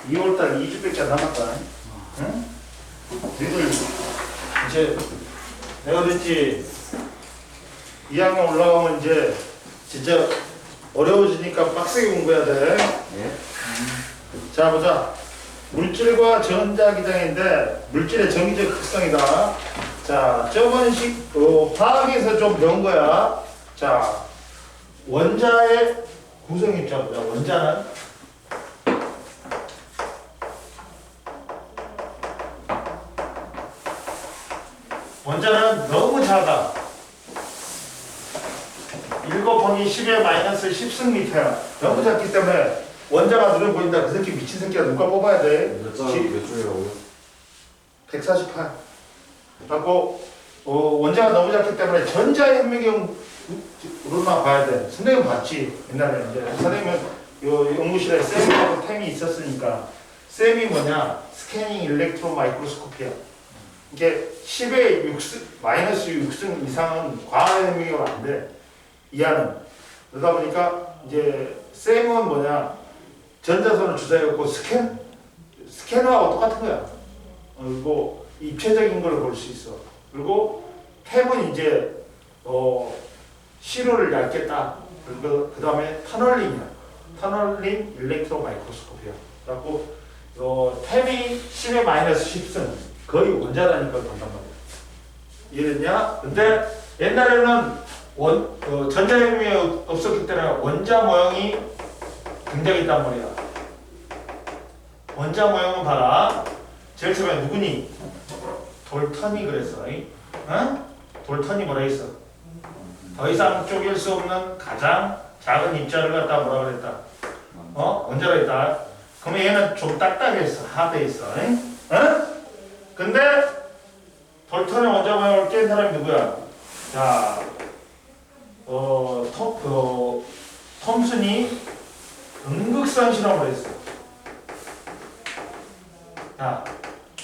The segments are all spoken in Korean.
2월달 2주밖에 안 남았다. 응? 너희들 이제 내가 그랬지 2학년 올라가면 이제 진짜 어려워지니까 빡세게 공부해야 돼. 예? 자 보자. 물질과 전자기장인데 물질의 정기적 특성이다. 자 저번식 화학에서 좀 배운 거야. 자 원자의 구성입 자보자. 원자는 너무 작아. 1 곱하기 10의 마이너스 10승미터야. 너무 작기 때문에 원자가 눈에 보인다. 그 새끼 미친 새끼야. 누가 뽑아야 돼? 몇 줄이라고요? 148. 갖고 원자가 너무 작기 때문에 전자현미경으로만 봐야 돼. 선생님 봤지? 옛날에 이제 선생님은 요 연구실에 쌤하고 템이 있었으니까 쌤이 뭐냐? 스캐닝 일렉트론 마이크로스코피야. 이게 10의 6승, 마이너스 6승 이상은 과학현미경 안 돼. 이하는. 그러다 보니까 이제 쌤은 뭐냐? 전자선을 주사해갖고 스캐너하고 똑같은 거야. 그리고 입체적인 걸 볼 수 있어. 그리고 탭은 이제 시로를 얇게 따. 그 다음에 터널링이야. 터널링 일렉트로 마이크로스코피야. 그래갖고 탭이 10의 마이너스 10승. 거의 원자라니까 본단 말이야. 이해됐냐? 근데 옛날에는 전자현미경이 없었기 때문에 원자 모형이 굉장했단 말이야. 원자 모형은 봐라. 제일 처음에 누구니? 돌턴이 그랬어. 응? 돌턴이 뭐라 했어? 더 이상 쪼갤 수 없는 가장 작은 입자를 갖다 뭐라 그랬다? 원자로 했다. 그러면 얘는 좀 딱딱했어. 하드했어. 응? 근데 돌턴의 원자 모형을 깬 사람이 누구야? 자, 톰슨이 음극선 실험을 했어. 자,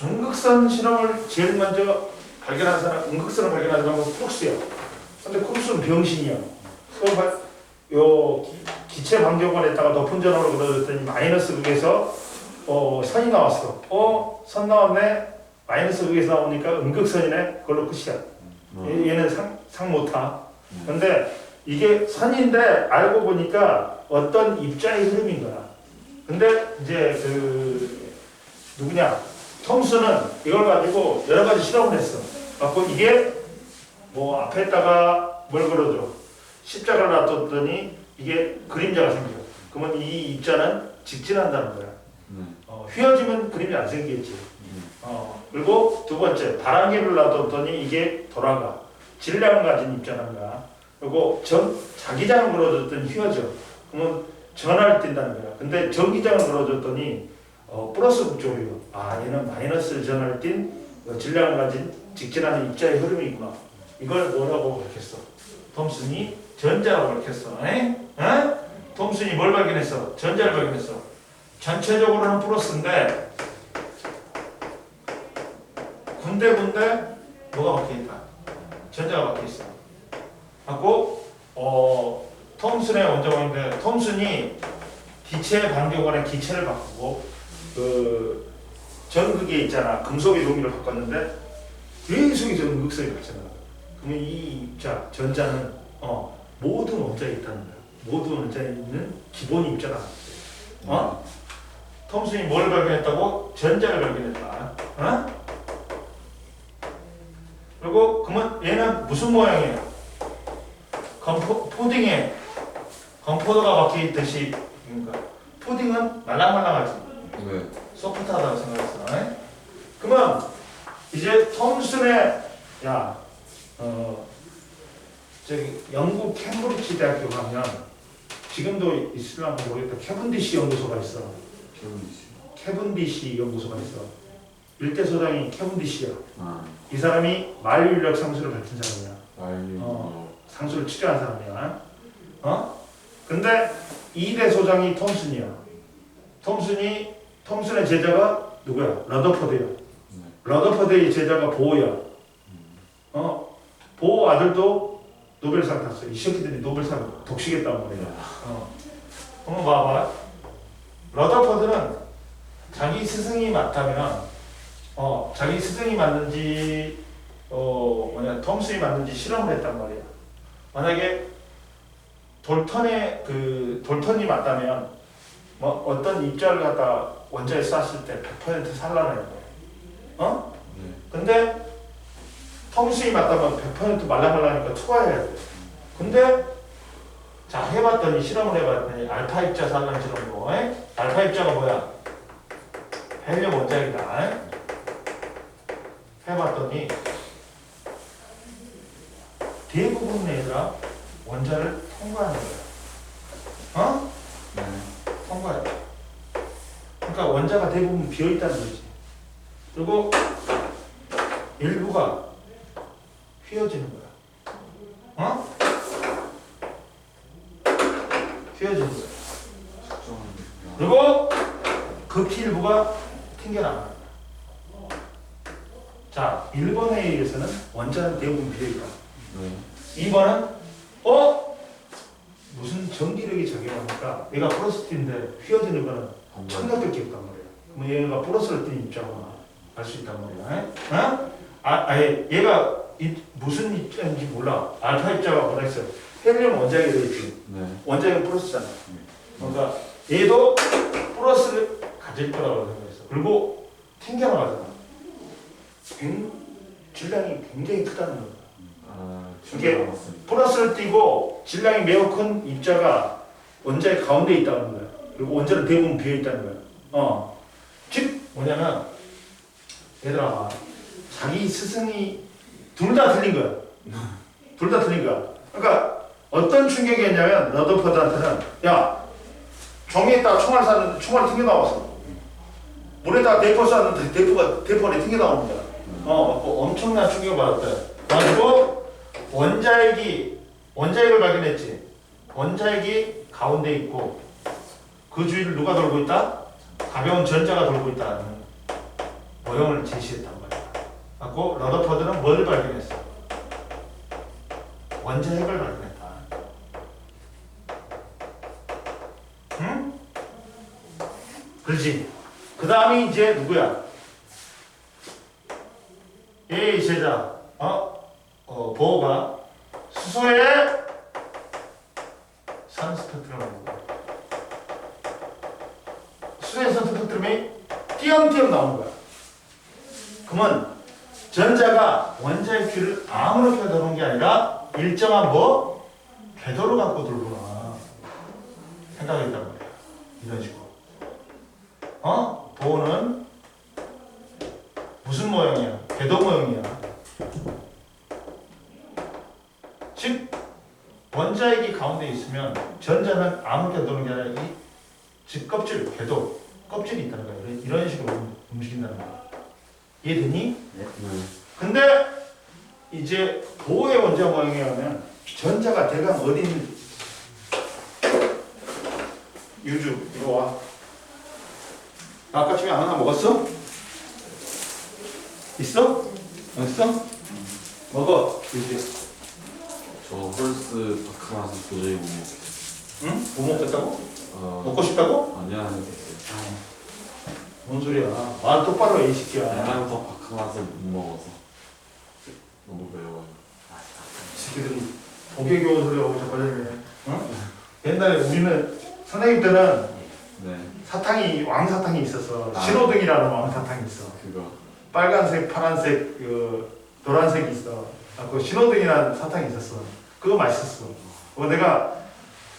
음극선 실험을 제일 먼저 발견한 사람, 음극선을 발견한 사람은 크룩스야. 근데 크룩스는 병신이야. 기체 방정관에다가 높은 전압으로 걸어줬더니 마이너스 극에서 선이 나왔어. 선 나왔네. 마이너스 극에서 나오니까 음극선이네. 그걸로 끝이야. 얘는 상 못 타. 근데 이게 선인데 알고 보니까 어떤 입자의 흐름인 거야. 근데 이제 누구냐? 톰슨은 이걸 가지고 여러 가지 실험을 했어. 갖고 이게 뭐 앞에다가 뭘 걸어줘? 십자가를 놔뒀더니 이게 그림자가 생겨. 그러면 이 입자는 직진한다는 거야. 휘어지면 그림이 안 생기겠지. 그리고 두 번째 바람개를 놔뒀더니 이게 돌아가. 질량을 가진 입자라는 거야. 그리고 자기장을 걸어줬더니 휘어져. 그러면 전하를 띈다는 거야. 근데 전기장을 걸어줬더니 플러스 극조효. 얘는 마이너스 전하를 띈 질량을 가진 직진하는 입자의 흐름이구나. 이걸 뭐라고 밝혔어? 톰슨이 전자라고 밝혔어. 톰슨이 뭘 발견했어? 전자를 발견했어. 전체적으로는 플러스인데 군데군데 뭐가 박혀있다? 전자가 박혀있어. 갖고 톰슨의 원자원인데 톰슨이 기체 방정관의 기체를 바꾸고 전극에 있잖아. 금속의 종류를 바꿨는데 계속해서 음극선이 발생한다. 그러면 이 입자 전자는 모든 원자에 있다는 거야. 모든 원자에 있는 기본 입자가 톰슨이 뭘 발견했다고? 전자를 발견했다. 그리고 그러면 얘는 무슨 모양이에요? 푸딩에 건포도가 박혀있듯이. 그러니까 푸딩은 말랑말랑하지. 네. 소프트하다고 생각했어. 그러면 이제 톰슨의 저기 영국 캠브리지 대학교 가면 지금도 있을랑가 모르겠다. 캐븐디시 연구소가 있어. 캐븐디시 연구소가 있어. 일대 소장이 캐븐디시야. 이 사람이 만유인력 상수를 밝힌 사람이야. 상수를 측정한 사람이야. 근데 2대 소장이 톰슨이야. 톰슨의 제자가 누구야? 러더퍼드야. 러더퍼드의 제자가 보어야. 보어 아들도 노벨상 탔어. 이 새끼들이 노벨상 독식했단 말이야. 한번 봐봐. 러더퍼드는 스승이 맞다면 자기 스승이 맞는지 톰슨이 맞는지 실험을 했단 말이야. 만약에 돌턴이 맞다면 뭐 어떤 입자를 갖다 원자에 쐈을 때 100% 산란해요. 네. 근데 톰슨이 맞다면 100% 말랑말랑하니까 투과해야 돼. 근데 자 해봤더니 실험을 해봤더니 알파 입자 산란 실험으로 알파 입자가 뭐야? 헬륨 원자이다. 해봤더니 대부분 애들아 원자를 통과하는 거야. 네. 통과해. 그러니까 원자가 대부분 비어있다는 거지. 그리고 일부가 휘어지는 거야. 휘어지는 거야. 그리고 극히 일부가 튕겨나가는 거야. 자, 1번에 의해서는 원자는 대부분 비어있다. 네. 2번은 무슨 전기력이 작용하니까 얘가 플러스인데 휘어지는 거는 청력밖에 없단 말이야. 그럼 얘가 플러스를 띈 입자구나 알 수 있단 말이야. 아예 얘가 무슨 입자인지 몰라. 알파 입자가 뭐라 했어요? 헬륨 원자에 들어있지. 네. 원자가 플러스잖아. 그러니까 얘도 플러스를 가질 거라고 생각했어. 그리고 튕겨나가잖아. 질량이 굉장히 크다는 거야. 이게 플러스를 띄고 질량이 매우 큰 입자가 원자의 가운데 있다는 거야. 그리고 원자는 대부분 비어 있다는 거야. 즉 뭐냐면 얘들아 자기 스승이 둘 다 틀린 거야. 둘 다 틀린 거야. 그러니까 어떤 충격이었냐면 러더퍼드한테는 야 종이에다가 총알 쐈는데 총알이 튕겨 나왔어. 물에다가 대포 쐈는데 대포가 튕겨 나오는 거야. 엄청난 충격을 받았대. 그리고 원자핵을 발견했지. 원자핵이 가운데 있고 그 주위를 누가 돌고 있다? 가벼운 전자가 돌고 있다는 모형을 제시했단 말이야. 그리고 러더퍼드는 뭘 발견했어? 원자핵을 발견했다. 응? 그렇지. 그 다음이 이제 누구야? A의 제자, 보호가 수소의 산스펙트럼을 보고 수소의 산스펙트럼이 띄엄띄엄 나오는 거야. 그러면 전자가 원자의 귀를 아무렇게나 도는 게 아니라 일정한 궤도를 갖고 돌구나 생각이 있단 말이야. 이런 식으로. 보호는 무슨 모형이야? 궤도 모형이야. 즉 원자핵이 가운데 있으면 전자는 아무렇게나 도는 게 아니라 즉 껍질이 있다는 거야. 이런 식으로 움직인다는 거야. 이해되니? 네. 근데 이제 보호의 원자 모형에 하면 전자가 대강 어디 있는지 유주 이거 와. 아까 중에 하나 먹었어? 있어? 있어? 먹어 유주. 저 홀스 바크마스 도저히 못 먹겠어요. 응? 못 먹겠다고? 먹고 싶다고? 아니야. 뭔 소리야? 말 똑바로 해 이 새끼야. 옛날부터 바크마스 못 먹어서 너무 매워요. 이 새끼들이 독일 교원 소리하고 자꾸 하네. 응? 옛날에 우리는 선생님 때는 네. 왕사탕이 있었어. 신호등이라는 왕사탕이 있어. 그거. 빨간색, 파란색, 노란색이 있어. 그 신호등이라는 사탕이 있었어. 그거 맛있었어. 내가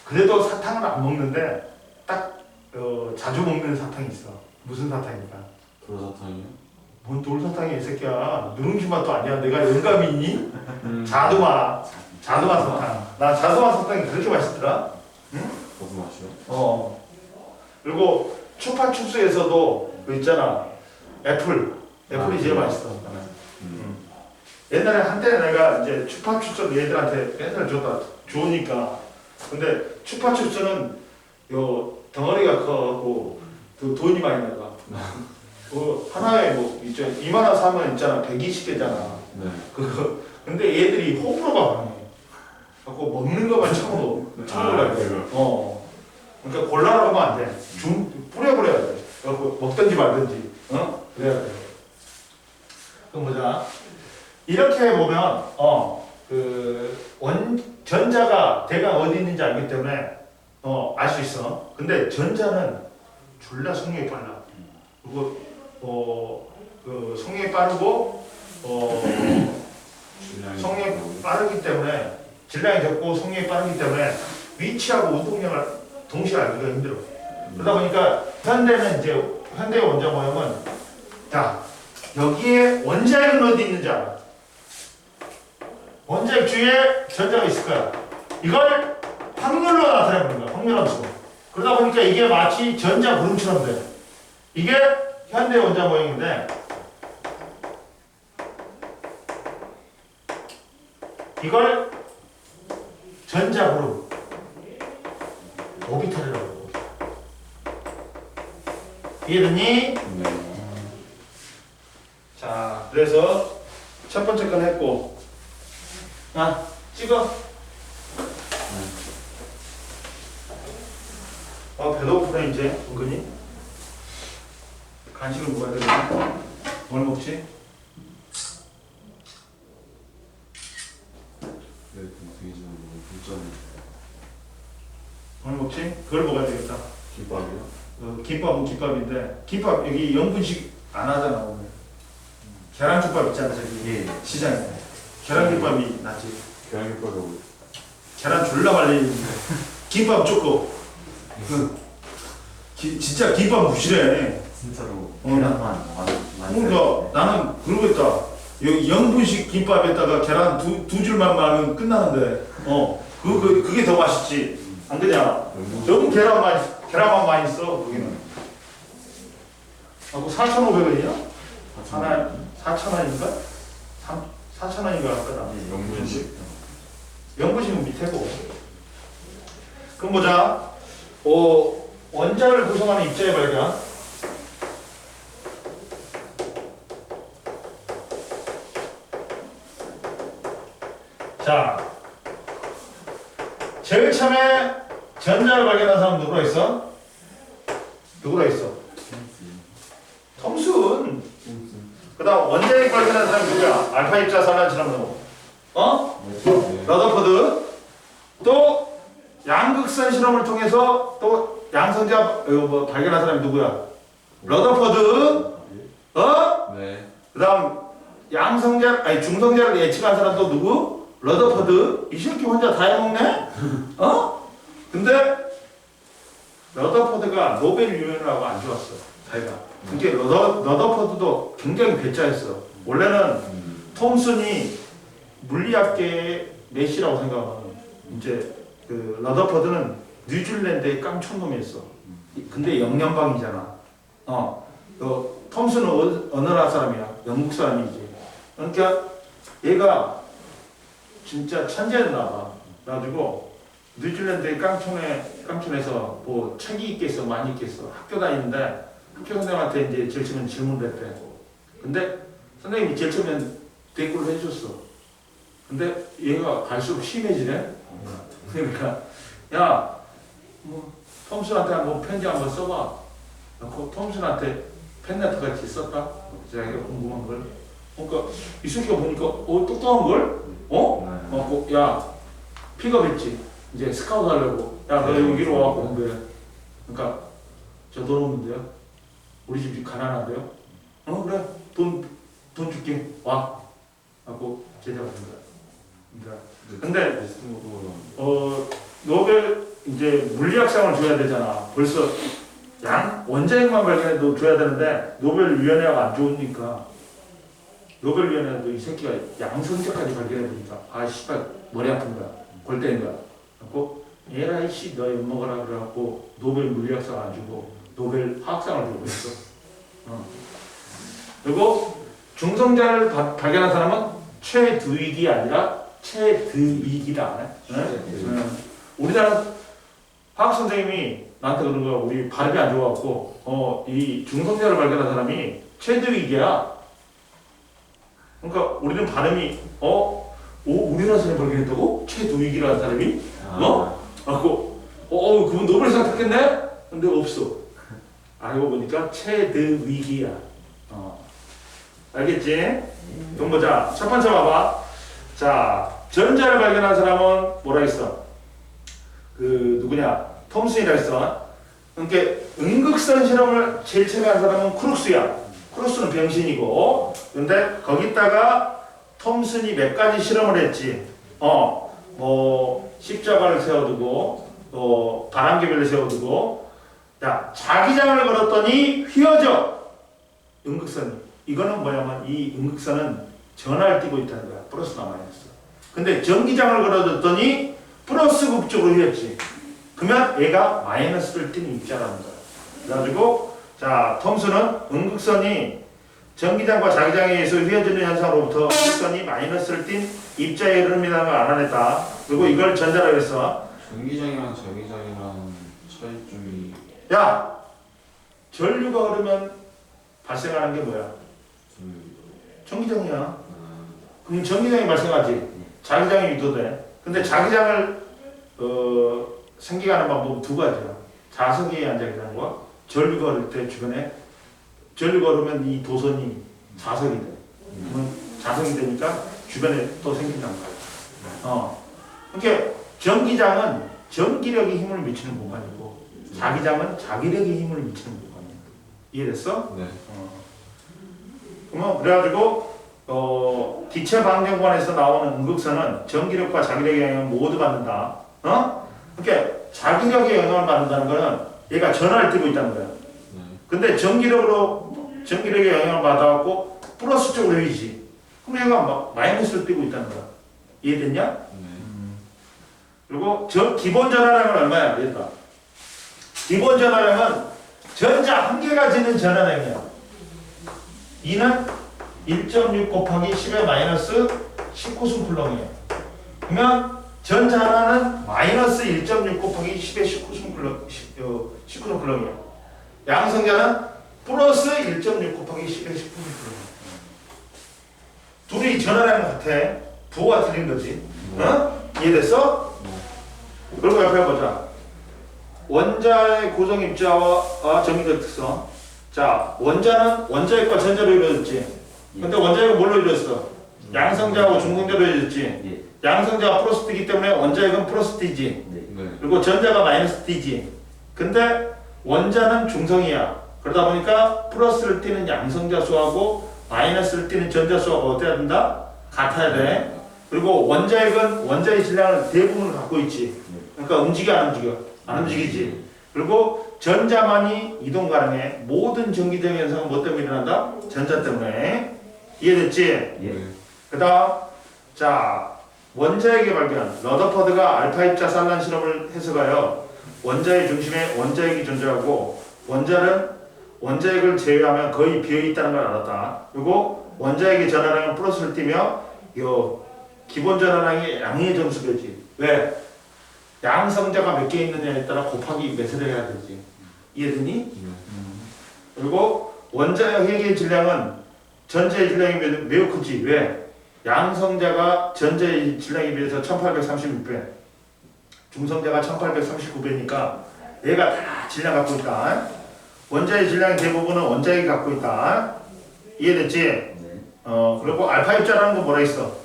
그래도 사탕을 안 먹는데 딱 자주 먹는 사탕이 있어. 무슨 사탕입니까? 돌사탕이요? 뭔 돌사탕이야 이 새끼야. 누룽지 맛도 아니야. 내가 영감이 있니? 자두마 사탕. 나 자두마 사탕이 그렇게 맛있더라. 응? 무슨 맛이요? 그리고 추파춥스에서도 그 있잖아. 애플이 제일 맛있어. 옛날에 한때 내가 이제 추파춥스를 얘들한테 맨날 주니까. 근데 추파춥스는 요 덩어리가 커고 돈이 많이 나가. 하나에 있죠. 2만 원 사면 있잖아. 120개잖아. 네. 근데 얘들이 호불호가 많아. 갖고 먹는 것만 처음으로 그러니까 골라라 하면 안 돼. 뿌려버려야 돼. 먹든지 말든지. 그래야 돼. 그럼 보자. 이렇게 보면 전자가 대강 어디 있는지 알기 때문에 알 수 있어. 근데 전자는 졸라 속력이 빨라. 그리고 그 속력이 빠르고 속력이 빠르기 때문에 질량이 적고 속력이 빠르기 때문에 위치하고 운동량을 동시에 알기가 힘들어. 그러다 보니까 현대의 원자 모형은 자 여기에 원자핵은 어디 있는지 알아. 원자핵 주위에 전자가 있을 거야. 이걸 확률로 나타내는 거야. 확률함수. 그러다 보니까 이게 마치 전자 구름처럼 돼. 이게 현대 원자 모형인데 이걸 전자 구름 오비탈이라고 해요. 이해됐니? 자, 그래서 첫 번째 건 했고, 찍어. 배도 고프네 이제 은근히. 간식을 먹어야 되겠네. 뭘 먹지? 뭘 먹지? 그걸 먹어야 되겠다. 김밥이요? 김밥은 김밥인데 김밥 여기 영분식 안 하잖아 오늘. 계란국밥 있잖아 저기 시장에. 계란김밥이 낫지. 계란김밥이 계란 졸라 말리는데 김밥 좋고. 진짜 김밥 무시래. 진짜로 계란만 그러니까 나는 그러겠다. 여기 영분식 김밥에다가 계란 두 줄만 말면 끝나는데 그게 더 맛있지. 안 그냐? 너무 계란만 많이 써 거기는. 하고 4,500원이야? 하나 4,000원인가? 4,000원인가 할거다. 영분식? 영분식은 밑에고. 그럼 보자. 원자를 구성하는 입자의 발견. 자, 제일 처음에 전자를 발견한 사람 누구라 있어? 누구라 있어? 톰슨. 그 다음 원자핵 발견한 사람 누구야? 알파 입자 산란처럼 누구? 러더퍼드. 또 양극선 실험을 통해서 또 양성자 발견한 사람이 누구야? 러더퍼드. 네. 그 다음 중성자를 예측한 사람 또 누구? 러더퍼드. 이 새끼 혼자 다 해먹네? 근데 러더퍼드가 노벨 유엔하고 안 좋았어. 자기가. 그게 러더퍼드도 굉장히 괴짜였어. 원래는 톰슨이 물리학계의 메시라고 생각하는 이제 그 러더퍼드는 뉴질랜드의 깡촌놈이었어. 근데 영연방이잖아. 톰슨은 어느 나라 사람이야? 영국 사람이지. 그러니까 얘가 진짜 천재였나 봐. 그래가지고 뉴질랜드의 깡촌에서 뭐 책이 있겠어, 많이 있겠어. 학교 다니는데 학교 선생님한테 이제 제일 처음에 질문을 했대. 근데 선생님이 제일 처음엔 대꾸를 해줬어. 근데 얘가 갈수록 심해지네. 그러니까 야, 톰슨한테 한번 편지 한번 써봐. 톰슨한테 팬레터 같이 썼다. 자기가 궁금한 걸. 그러니까 이 새끼가 보니까 똑똑한 걸. 야, 픽업했지. 이제 스카우트 하려고. 야, 너 여기로 와갖고 공부해. 그러니까 저 돈 없는데요. 우리 집 가난한데요. 그래. 돈 줄게. 와. 하고 제자가 된 거야. 근데 노벨 이제 물리학상을 줘야 되잖아. 벌써 원자핵만 발견해도 줘야 되는데 노벨 위원회가 안 좋으니까 노벨 위원회도 이 새끼가 양성자까지 발견해 보니까 씨발 머리 아픈 거야. 골 때린 거야. 그래갖고 에라이 씨 너 엿먹어라 그래갖고 노벨 물리학상 안 주고 노벨 화학상을 주고 있어. 그리고 중성자를 발견한 사람은 최드윅이 아니라 최드윅이다. 우리나라 화학 선생님이 나한테 그런 거야. 우리 발음이 안 좋아갖고 이 중성자를 발견한 사람이 최드윅이야. 그러니까 우리는 발음이 우리나라 사람이 발견했다고? 최드윅이라는 사람이? 그래갖고 그분 노벨상 탔겠네? 근데 없어. 알고 보니까 최드윅이야. 알겠지? 그럼 보자. 첫 번째 봐봐. 자, 전자를 발견한 사람은 뭐라 했어? 그 누구냐? 톰슨이라 했어. 그러니까 응극선 실험을 제일 처음에 한 사람은 크룩스야. 크룩스는 병신이고. 근데 거기다가 톰슨이 몇 가지 실험을 했지. 뭐 십자가를 세워두고 또 바람개비를 세워두고. 야, 자기장을 걸었더니 휘어져. 응극선이. 이거는 뭐냐면 이 응극선은 전하를 띠고 있다는 거야. 플러스나 마이너스. 근데 전기장을 걸어줬더니 플러스 극쪽으로 휘었지. 그러면 얘가 마이너스를 띠는 입자라는 거야. 그래가지고 자, 톰슨은 응극선이 전기장과 자기장에 의해서 휘어지는 현상으로부터 응극선이 마이너스를 띤 입자의 흐름이라는 걸 알아냈다. 그리고 이걸 전자라고 했어. 전기장이랑 자기장이랑 차이점이 야! 전류가 흐르면 발생하는 게 뭐야? 전기장이야. 그럼 전기장이 발생하지. 자기장이 유도돼. 근데 자기장을 생기게 하는 방법은 두 가지야. 자석에 의한 자기장과 전류가 흐를 때 주변에 전류가 흐르면 이 도선이 자석이 돼. 그러면 자석이 되니까 주변에 또 생긴단 말이야. 그러니까 전기장은 전기력이 힘을 미치는 공간이고 자기장은 자기력이 힘을 미치는 공간이야. 이해됐어? 네. 그러면 그래가지고 기체 방정관에서 나오는 응극선은 전기력과 자기력의 영향을 모두 받는다. 그러니까 자기력의 영향을 받는다는 거는 얘가 전하를 띠고 있다는 거야. 근데 전기력의 영향을 받아갖고 플러스 쪽으로 휘지. 그럼 얘가 막 마이너스를 띠고 있다는 거야. 이해됐냐? 네. 그리고 기본 전하량은 얼마야? 얘가 기본 전하량은 전자 한 개가 지는 전하량이야. 이는 1.6 곱하기 10의 마이너스 19승 쿨럼이에요. 그러면 전자 하나는 마이너스 1.6 곱하기 10의 19승 쿨럼이에요. 양성자는 플러스 1.6 곱하기 10의 19승 쿨럼이에요. 둘이 전하량 같아. 부호가 틀린 거지. 이해됐어? 그리고 옆에 보자. 원자의 고정 입자와 정의적 특성. 자, 원자는 원자핵과 전자로 이루어졌지. 근데 원자핵은 뭘로 이루어졌어? 양성자하고 중성자로 이루어졌지. 양성자가 플러스 T이기 때문에 원자핵은 플러스 T지. 그리고 전자가 마이너스 T지. 근데 원자는 중성이야. 그러다 보니까 플러스를 띠는 양성자 수하고 마이너스를 띠는 전자 수하고 어때야 된다? 같아야 돼. 그리고 원자핵은 원자의 질량을 대부분을 갖고 있지. 그러니까 움직여 안 움직여? 안 움직이지. 그리고 전자만이 이동 가능해. 모든 전기적 현상은 뭐 때문에 일어난다? 전자 때문에. 이해됐지? 예. 그 다음, 자, 원자핵의 발견. 러더퍼드가 알파 입자 산란 실험을 해서가요. 원자의 중심에 원자핵이 존재하고 원자핵을 제외하면 거의 비어있다는 걸 알았다. 그리고 원자핵의 전하량은 플러스를 띠며 기본 전하량이 양의 점수겠지. 왜? 양성자가 몇 개 있느냐에 따라 곱하기 몇을 해야 되지. 이해되니? 그리고 원자핵의 질량은 전자의 질량이 매우 크지. 왜? 양성자가 전자의 질량에 비해서 1836배, 중성자가 1839배니까 얘가 다 질량 갖고 있다. 원자의 질량의 대부분은 원자핵이 갖고 있다. 이해됐지? 그리고 알파 입자라는 건 뭐라 했어?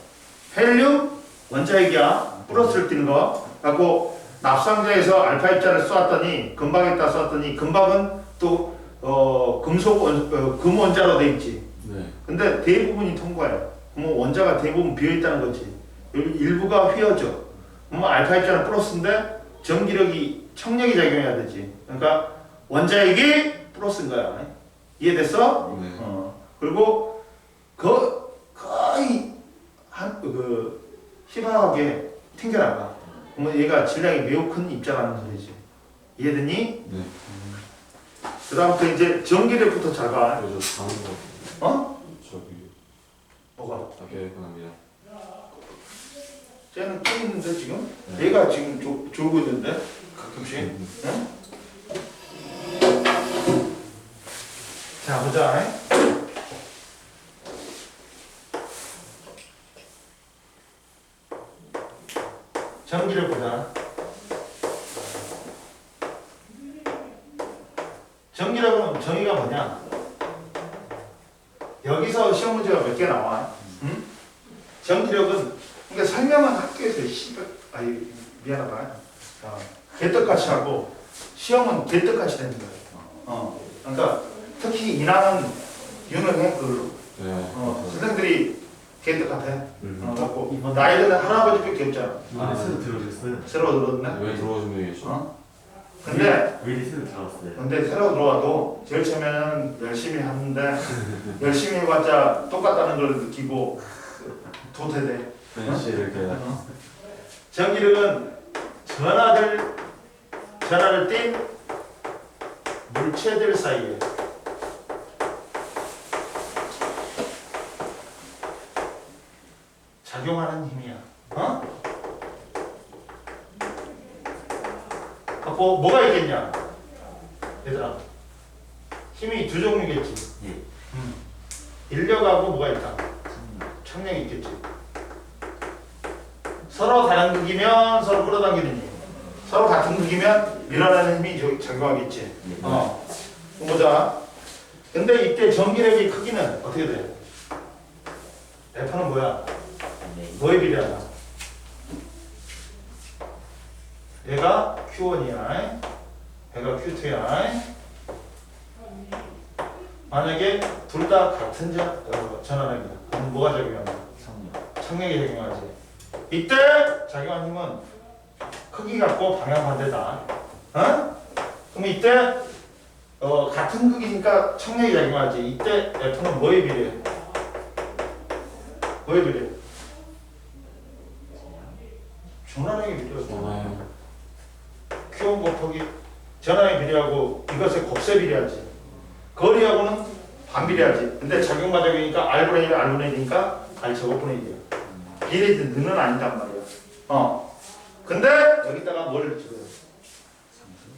헬륨 원자핵이야. 플러스를 띄는 거. 갖고 납상자에서 알파 입자를 쏘았더니 금박에다 쏘았더니 금박은 또 금 원자로 돼 있지. 근데 대부분이 통과해. 그러면 원자가 대부분 비어 있다는 거지. 일부가 휘어져. 그러면 알파 입자는 플러스인데 전기력이 청력이 작용해야 되지. 그러니까 원자핵이 플러스인 거야. 이해됐어? 네. 그리고 거의 희망하게 튕겨나가. 그러면 얘가 질량이 매우 큰 입자라는 소리지. 이해되니? 네. 그 다음부터 이제 전기력부터 잘 봐. 그래서 다른 거. 저기 뭐가? 자기력합니다. 쟤는 또 있는데 지금? 네. 얘가 지금 졸고 있는데 가끔씩. 응? 자 보자. 전기를 보자. 전기력은 정의가 뭐냐? 여기서 시험 문제가 몇 개 나와. 응? 전기력은 그러니까 설명은 학교에서 아이 미안하다. 개떡같이 하고 시험은 개떡같이 되는 거예요. 그러니까 특히 인하는 유능해 그걸로. 선생들이 개떡같아. 갖고 나이는 할아버지밖에 없잖아. 아, 새로 들어오셨어요? 새로 들었네. 왜 들어오신 분이 계시죠? 근데 왜 새로 들어왔어요? 새로 들어와도 제일 처음에는 열심히 하는데 열심히 해봤자 똑같다는 걸 느끼고 도태돼. 씨를 이렇게 전기력은 전하를 띈 물체들 사이에 작용하는 힘이야. 뭐가 있겠냐? 얘들아, 힘이 두 종류겠지. 인력하고 뭐가 있다? 청력이 있겠지. 서로 다른 극이면 서로 끌어당기는 힘, 서로 같은 극이면 밀어내는 힘이 작용하겠지. 보자. 근데 이때 전기력의 크기는 어떻게 돼? F는 뭐야? 뭐에 비례하나? 얘가 Q1이야. 얘가 Q2야. 만약에 둘 다 같은 전하력이다. 그럼 뭐가 작용하나? 청력이 작용하지. 이때 작용한 힘은 크기 같고 방향 반대다. 그럼 이때 같은 극이니까 청력이 작용하지. 이때 F는 뭐에 비례해? 뭐에 비례해? 전하력에 비례해. Q1 곱하기 전하력에 비례하고 이것에 곱셈 비례하지. 거리하고는 반비례하지. 근데 작용과작용이니까 R분의 1, R분의 1이니까 R 제곱분의 1이야. 비례는 아니단 말이야. 근데 여기다가 뭘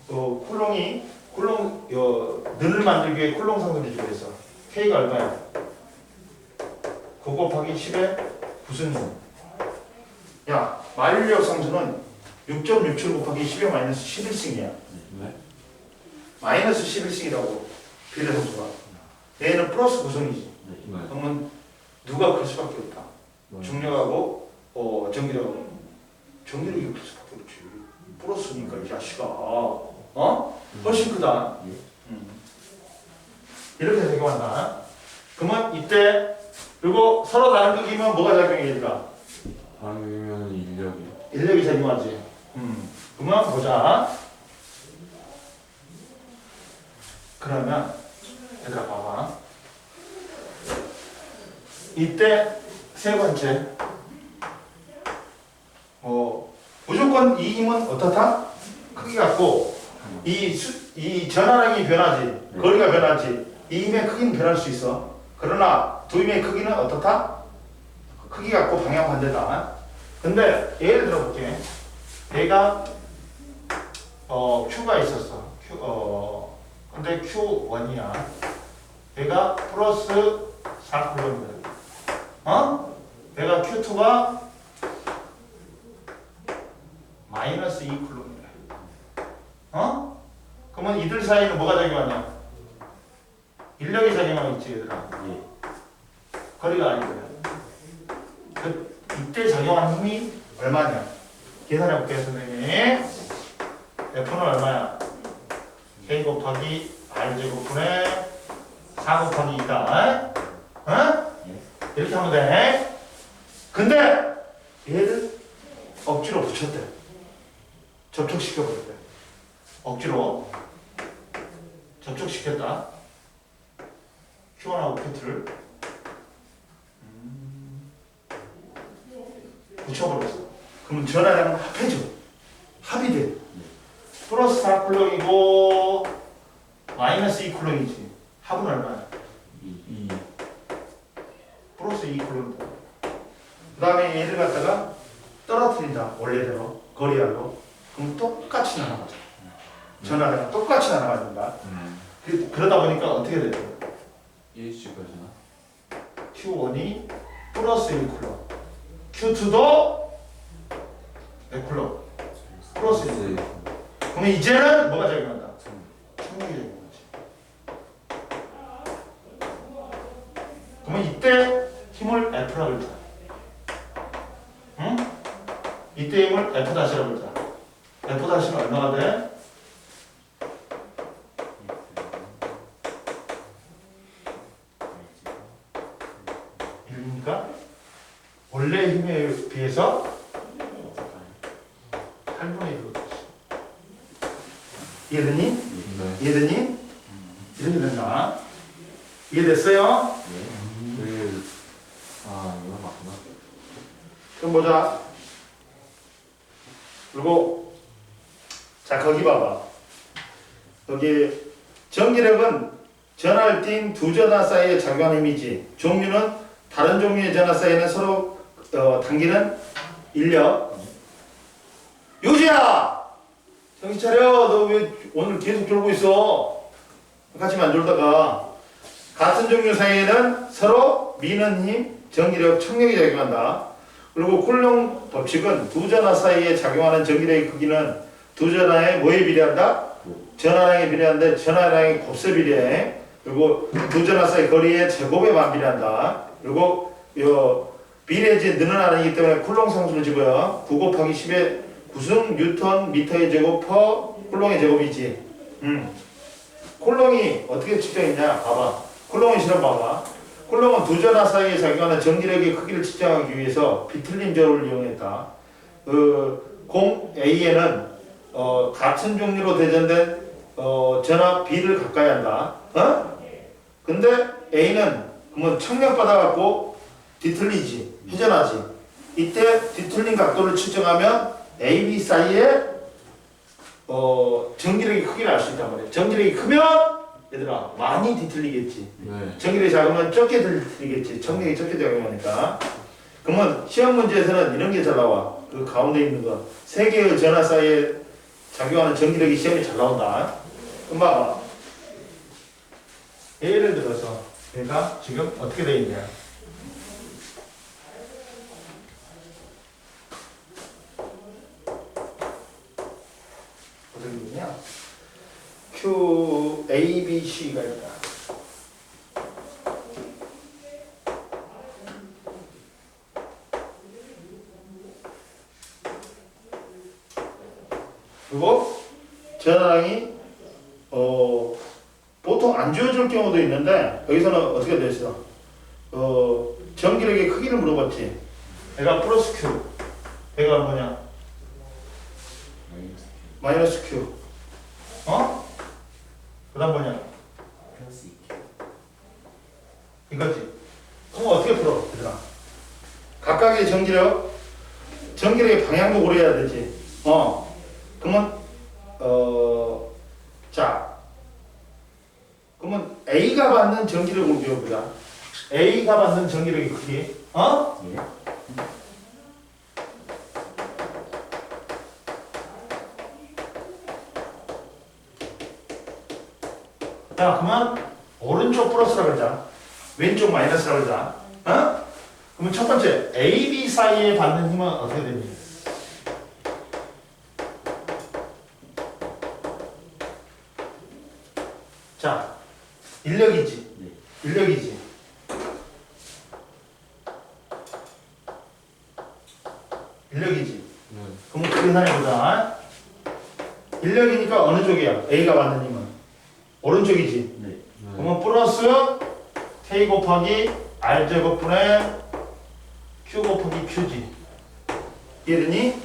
줘요? 쿨롱 는을 만들기 위해 쿨롱 상수를 주고 있어. K가 얼마야? 9 곱하기 10의 무슨 수? 야, 만류력 상수는 6.67 곱하기 10의 마이너스 11승이야. 마이너스 11승이라고 비례 상수가. 얘는 플러스 9승이지. 그러면 누가 클 수밖에 없다. 중력하고 전기력하고. 전기력이 클 수밖에 없지. 플러스니까 이 자식아. 훨씬 크다. 이렇게 작용한다. 그러면 이때 그리고 서로 다른 극이면 뭐가 작용해 얘들아? 방이면 인력이 작용하지. 그러면 보자. 그러면 얘들아 봐봐. 이때 세 번째 무조건 이 힘은 어떻다? 크기 같고 이 전하량이 변하지. 거리가 변하지. 이 힘의 크기는 변할 수 있어. 그러나 두 힘의 크기는 어떻다? 크기 같고 방향 반대다. 근데 예를 들어 볼게. 얘가 Q가 있었어. 근데 Q1이야. 얘가 플러스 4쿨럼이다. 얘가 Q2가 마이너스 2쿨럼이다. 그러면 이들 사이는 뭐가 작용하냐? 인력이 작용하겠지 얘들아. 거리가 아니고요. 이때 작용한 힘이 얼마냐? 계산해 볼게요 선생님. F는 얼마야? K 곱하기 R 제곱분의 4 곱하기 2다. 이렇게 하면 돼. 근데 얘를 억지로 붙였대. 접촉시켜버렸대. 억지로 접촉시켰다. Q1하고 Q2를 붙여버렸어. 그러면 전하량은 합해져. 합이 돼. 플러스 4쿨럼이고 마이너스 2쿨럼이지. 합은 얼마야? 2 플러스 2쿨럼이다. 그 다음에 얘를 갖다가 떨어뜨린다. 원래대로 거리하고. 그럼 똑같이 나눠가자. 전하량은 똑같이 나눠가진다. 그러다 보니까 어떻게 돼요? EH까지나 Q1이 플러스 1쿨럼, Q2도 100쿨럼 플러스 1쿨럼. 그러면 이제는 뭐가 작용한다? 청력이 작용하지. 이때 힘을 F-라고 하자. F-는 얼마가 돼? 그러니까 원래 힘에 비해서 8분의 1로 이해되니? 네. 이해되니? 이렇게 된다. 이해됐어요? 아, 이거 맞구나. 그럼 보자. 그리고 자 거기 봐봐. 여기 전기력은 전하를 띈 두 전하 사이에 작용하는 힘이지. 종류는 다른 종류의 전하 사이에는 서로 당기는 인력. 요지야! 정신 차려. 너 왜 오늘 계속 졸고 있어? 같이만 졸다가. 같은 종류 사이에는 서로 미는 힘, 전기력, 청력이 작용한다. 그리고 쿨롱 법칙은 두 전하 사이에 작용하는 전기력의 크기는 두 전하의 뭐에 비례한다? 전하량에 비례하는데 전하량의 곱셈 비례해. 그리고 두 전하 사이 거리의 제곱에 반비례한다. 그리고 비례지 늘어나기 때문에 쿨롱 상수를 집어요. 9 곱하기 10의 9승 뉴턴 미터의 제곱 퍼 쿨롱의 제곱이지. 쿨롱이 어떻게 측정했냐? 봐봐. 쿨롱의 실험 봐봐. 쿨롱은 두 전하 사이에 작용하는 전기력의 크기를 측정하기 위해서 비틀림 저울을 이용했다. 공 A에는 같은 종류로 대전된 전하 B를 가까이 한다. 근데 A는 그러면 청력 받아갖고 뒤틀리지, 회전하지. 이때 뒤틀린 각도를 측정하면 A, B 사이에 전기력의 크기를 알 수 있단 말이야. 전기력이 크면 얘들아 많이 뒤틀리겠지. 네. 전기력이 작으면 적게 뒤틀리겠지. 청력이 적게 작용하니까. 그러면 시험 문제에서는 이런 게 잘 나와. 그 가운데 있는 거. 세 개의 전하 사이에 작용하는 전기력이 시험에 잘 나온다. 그럼 봐봐. 예를 들어서 얘가 지금 어떻게 돼 있냐. 어떻게 되냐. Q, A, B, C가 있다. 그리고 전화량이 보통 안 주어질 경우도 있는데 여기서는 어떻게 돼 있어? 전기력의 크기를 물어봤지. 얘가 플러스 Q, 얘가 뭐냐? 마이너스 Q. 그다음 뭐냐? 플러스 2. 이거지. 그럼 어떻게 풀어, 얘들아? 각각의 전기력의 방향도 고려해야 되지. 그러면 자, 그러면 A가 받는 전기력을 배워보자. A가 받는 전기력의 크기. 예. 자, 그러면 오른쪽 플러스라고 그러자. 왼쪽 마이너스라고 그러자. 그러면 첫 번째 A, B 사이에 받는 힘은 어떻게 됩니까? 자, 인력이지. 네. 인력이지. 인력이지. 네. 그럼 계산해보자. 인력이니까 어느 쪽이야? A가 받는 힘은? 오른쪽이지. 네. 그러면 플러스 K 곱하기 R 제곱분의 Q 곱하기 Q지. 이해되니?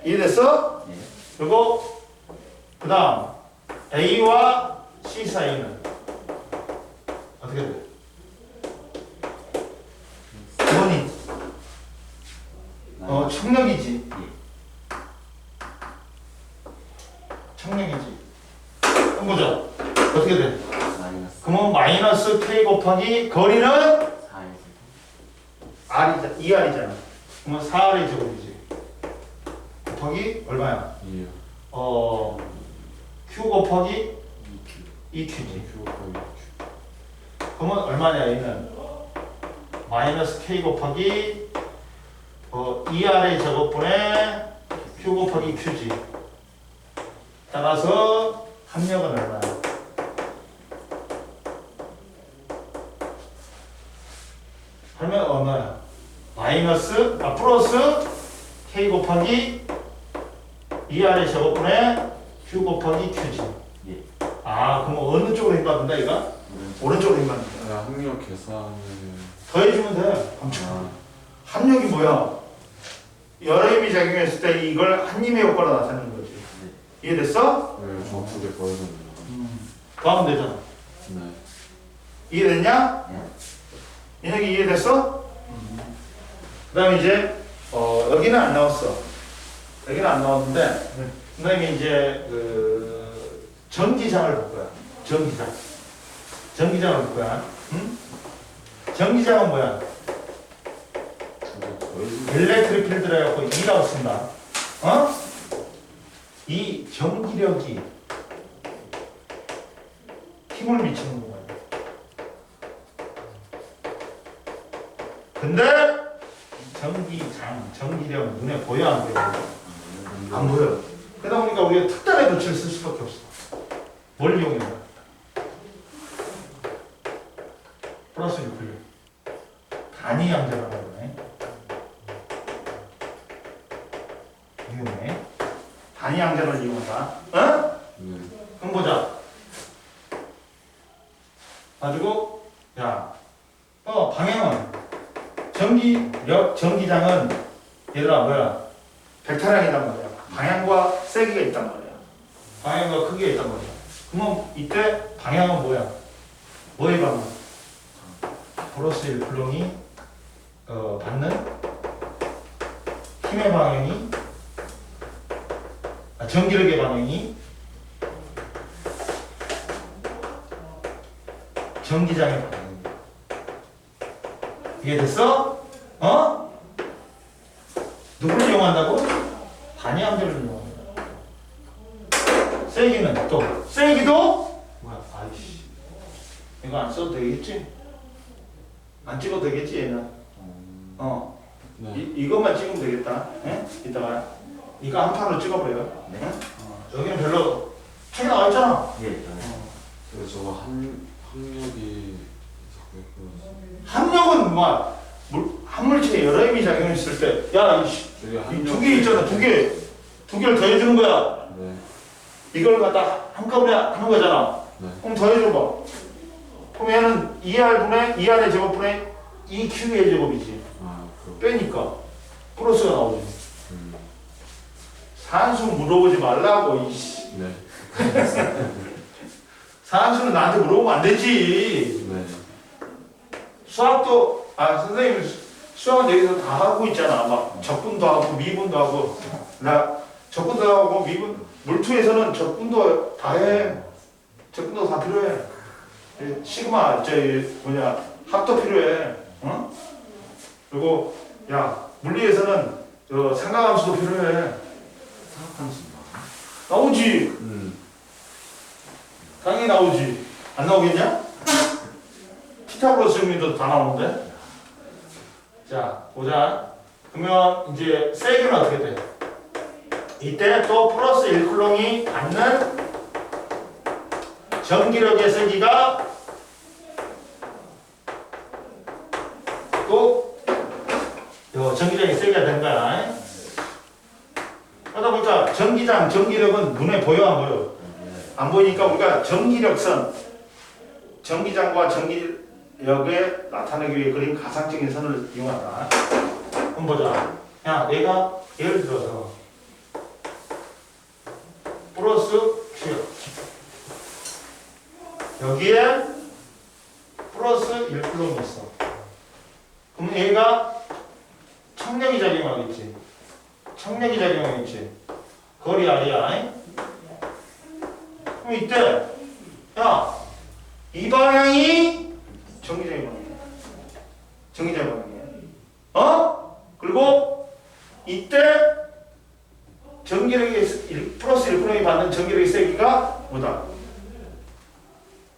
이해됐어? 네. 그리고 그 다음 A와 C 사이는 어떻게 돼? 뭐니? 청력이지. 청력이지. 한번 보자. 어떻게 돼? 마이너스 그러면 마이너스 K 곱하기 거리는 4에서 R이잖아. 2R이잖아. 그러면 4R의 제곱이지. 곱하기 얼마야? 이요. Q 곱하기 2Q. 2Q지. 큐. 그러면 얼마냐 얘는? 마이너스 K 곱하기 2R의 제곱분의 Q 곱하기 Q지. 따라서 합력은 얼마야? 하면 얼마야? 플러스 K 곱하기 2R의 제곱분의 Q 곱하기 Q지. 예. 아, 그럼 어느 쪽으로 힘 받는다, 얘가? 오른쪽으로 힘 받는다. 야, 학력 계산을. 더해주면 돼. 엄청. 아, 합력이 뭐야? 여러 힘이 작용했을 때 이걸 한 힘의 효과로 나타내는 거지. 이해됐어? 네, 정확하게 보여줬네요. 더하면 되잖아. 네. 이해됐냐? 예. 인혁이 이해됐어? 그 다음에 이제 여기는 안 나왔어. 여기는 안 나왔는데 그 다음에 이제 그 전기장을 볼 거야. 전기장. 전기장을 볼 거야. 응? 전기장은 뭐야? 저거 보여주면. 일렉트릭 필드라 해갖고 E라고 쓴다. 어? 이 전기력이 힘을 미치는 거야. 근데 전기장, 전기력은 눈에 보여 안 보여? 안 보여. 그러다 보니까 우리가 특단의 도치를 쓸 수밖에 없어. 뭘 이용해? 플러스 6을 단위 양자라고 하네. 이용해. 단위 양자를 이용한다. 어? 네. 그럼 보자. 가지고 야, 방향은 전기장은 얘들아 뭐야? 벡터량이란 말이야. 방향과 세기가 있단 말이야. 방향과 크기가 있단 말이야. 그러면 이때 방향은 뭐야? 뭐의 방향? 플러스 1 쿨롱이 받는 힘의 방향이 전기력의 방향이 전기장의 방향. 이해됐어? 어? 누구를 이용한다고? 단위 함수를 이용한다. 세기는 또 세기도 뭐야? 아이씨 이거 안 써도 되겠지? 안 찍어도 되겠지 얘는? 네. 이것만 찍으면 되겠다. 응? 이따가 이거 한 판으로 찍어버려. 네. 응? 여기는 별로 책에 나와 있잖아. 예. 그래서 저거 학력이 자꾸 그 합력은 뭐 한물체에 여러 힘이 작용했을 때, 야, 저기 두 개 있잖아, 두 개를 더해주는 거야. 네. 이걸 갖다 한꺼번에 하는 거잖아. 네. 그럼 더해줘봐. 그럼 얘는 2R분의 2R의 제곱분의 2Q의 제곱이지. 아, 그. 빼니까 플러스가 나오지. 음. 산수 물어보지 말라고, 이씨. 네. 산수는 나한테 물어보면 안 되지. 네. 수학도, 선생님, 수학은 여기서 다 하고 있잖아. 막 적분도 하고, 미분도 하고. 나 적분도 하고, 미분, 물투에서는 적분도 다 해. 적분도 다 필요해. 시그마, 합도 필요해. 어? 그리고, 야, 물리에서는 삼각함수도 필요해. 사업함수인가? 나오지. 당연히 나오지. 안 나오겠냐? 피타고라스 정리도 다 나오는데. 자, 보자. 그러면 이제 세기는 어떻게 돼? 이때 또 플러스 1쿨롱이 받는 전기력의 세기가 또 전기장의 세기가 된 거야. 그러다 보니까 전기력은 눈에 보여 안 보여? 안 보이니까 우리가 전기력선, 전기장과 전기력에 나타내기 위해 그린 가상적인 선을 이용한다. 한번 보자. 야, 내가 예를 들어서 플러스 Q 여기에 플러스 1쿨롱이 있어. 그럼 얘가 청력이 작용하겠지. 청력이 작용하겠지. 거리 R이야. 그럼 이때 야, 이 방향이 전기장의 방향이야. 전기장의 방향이야. 그리고 이때 전기력이 플러스 1쿨롱이 받는 전기력의 세기가 뭐다?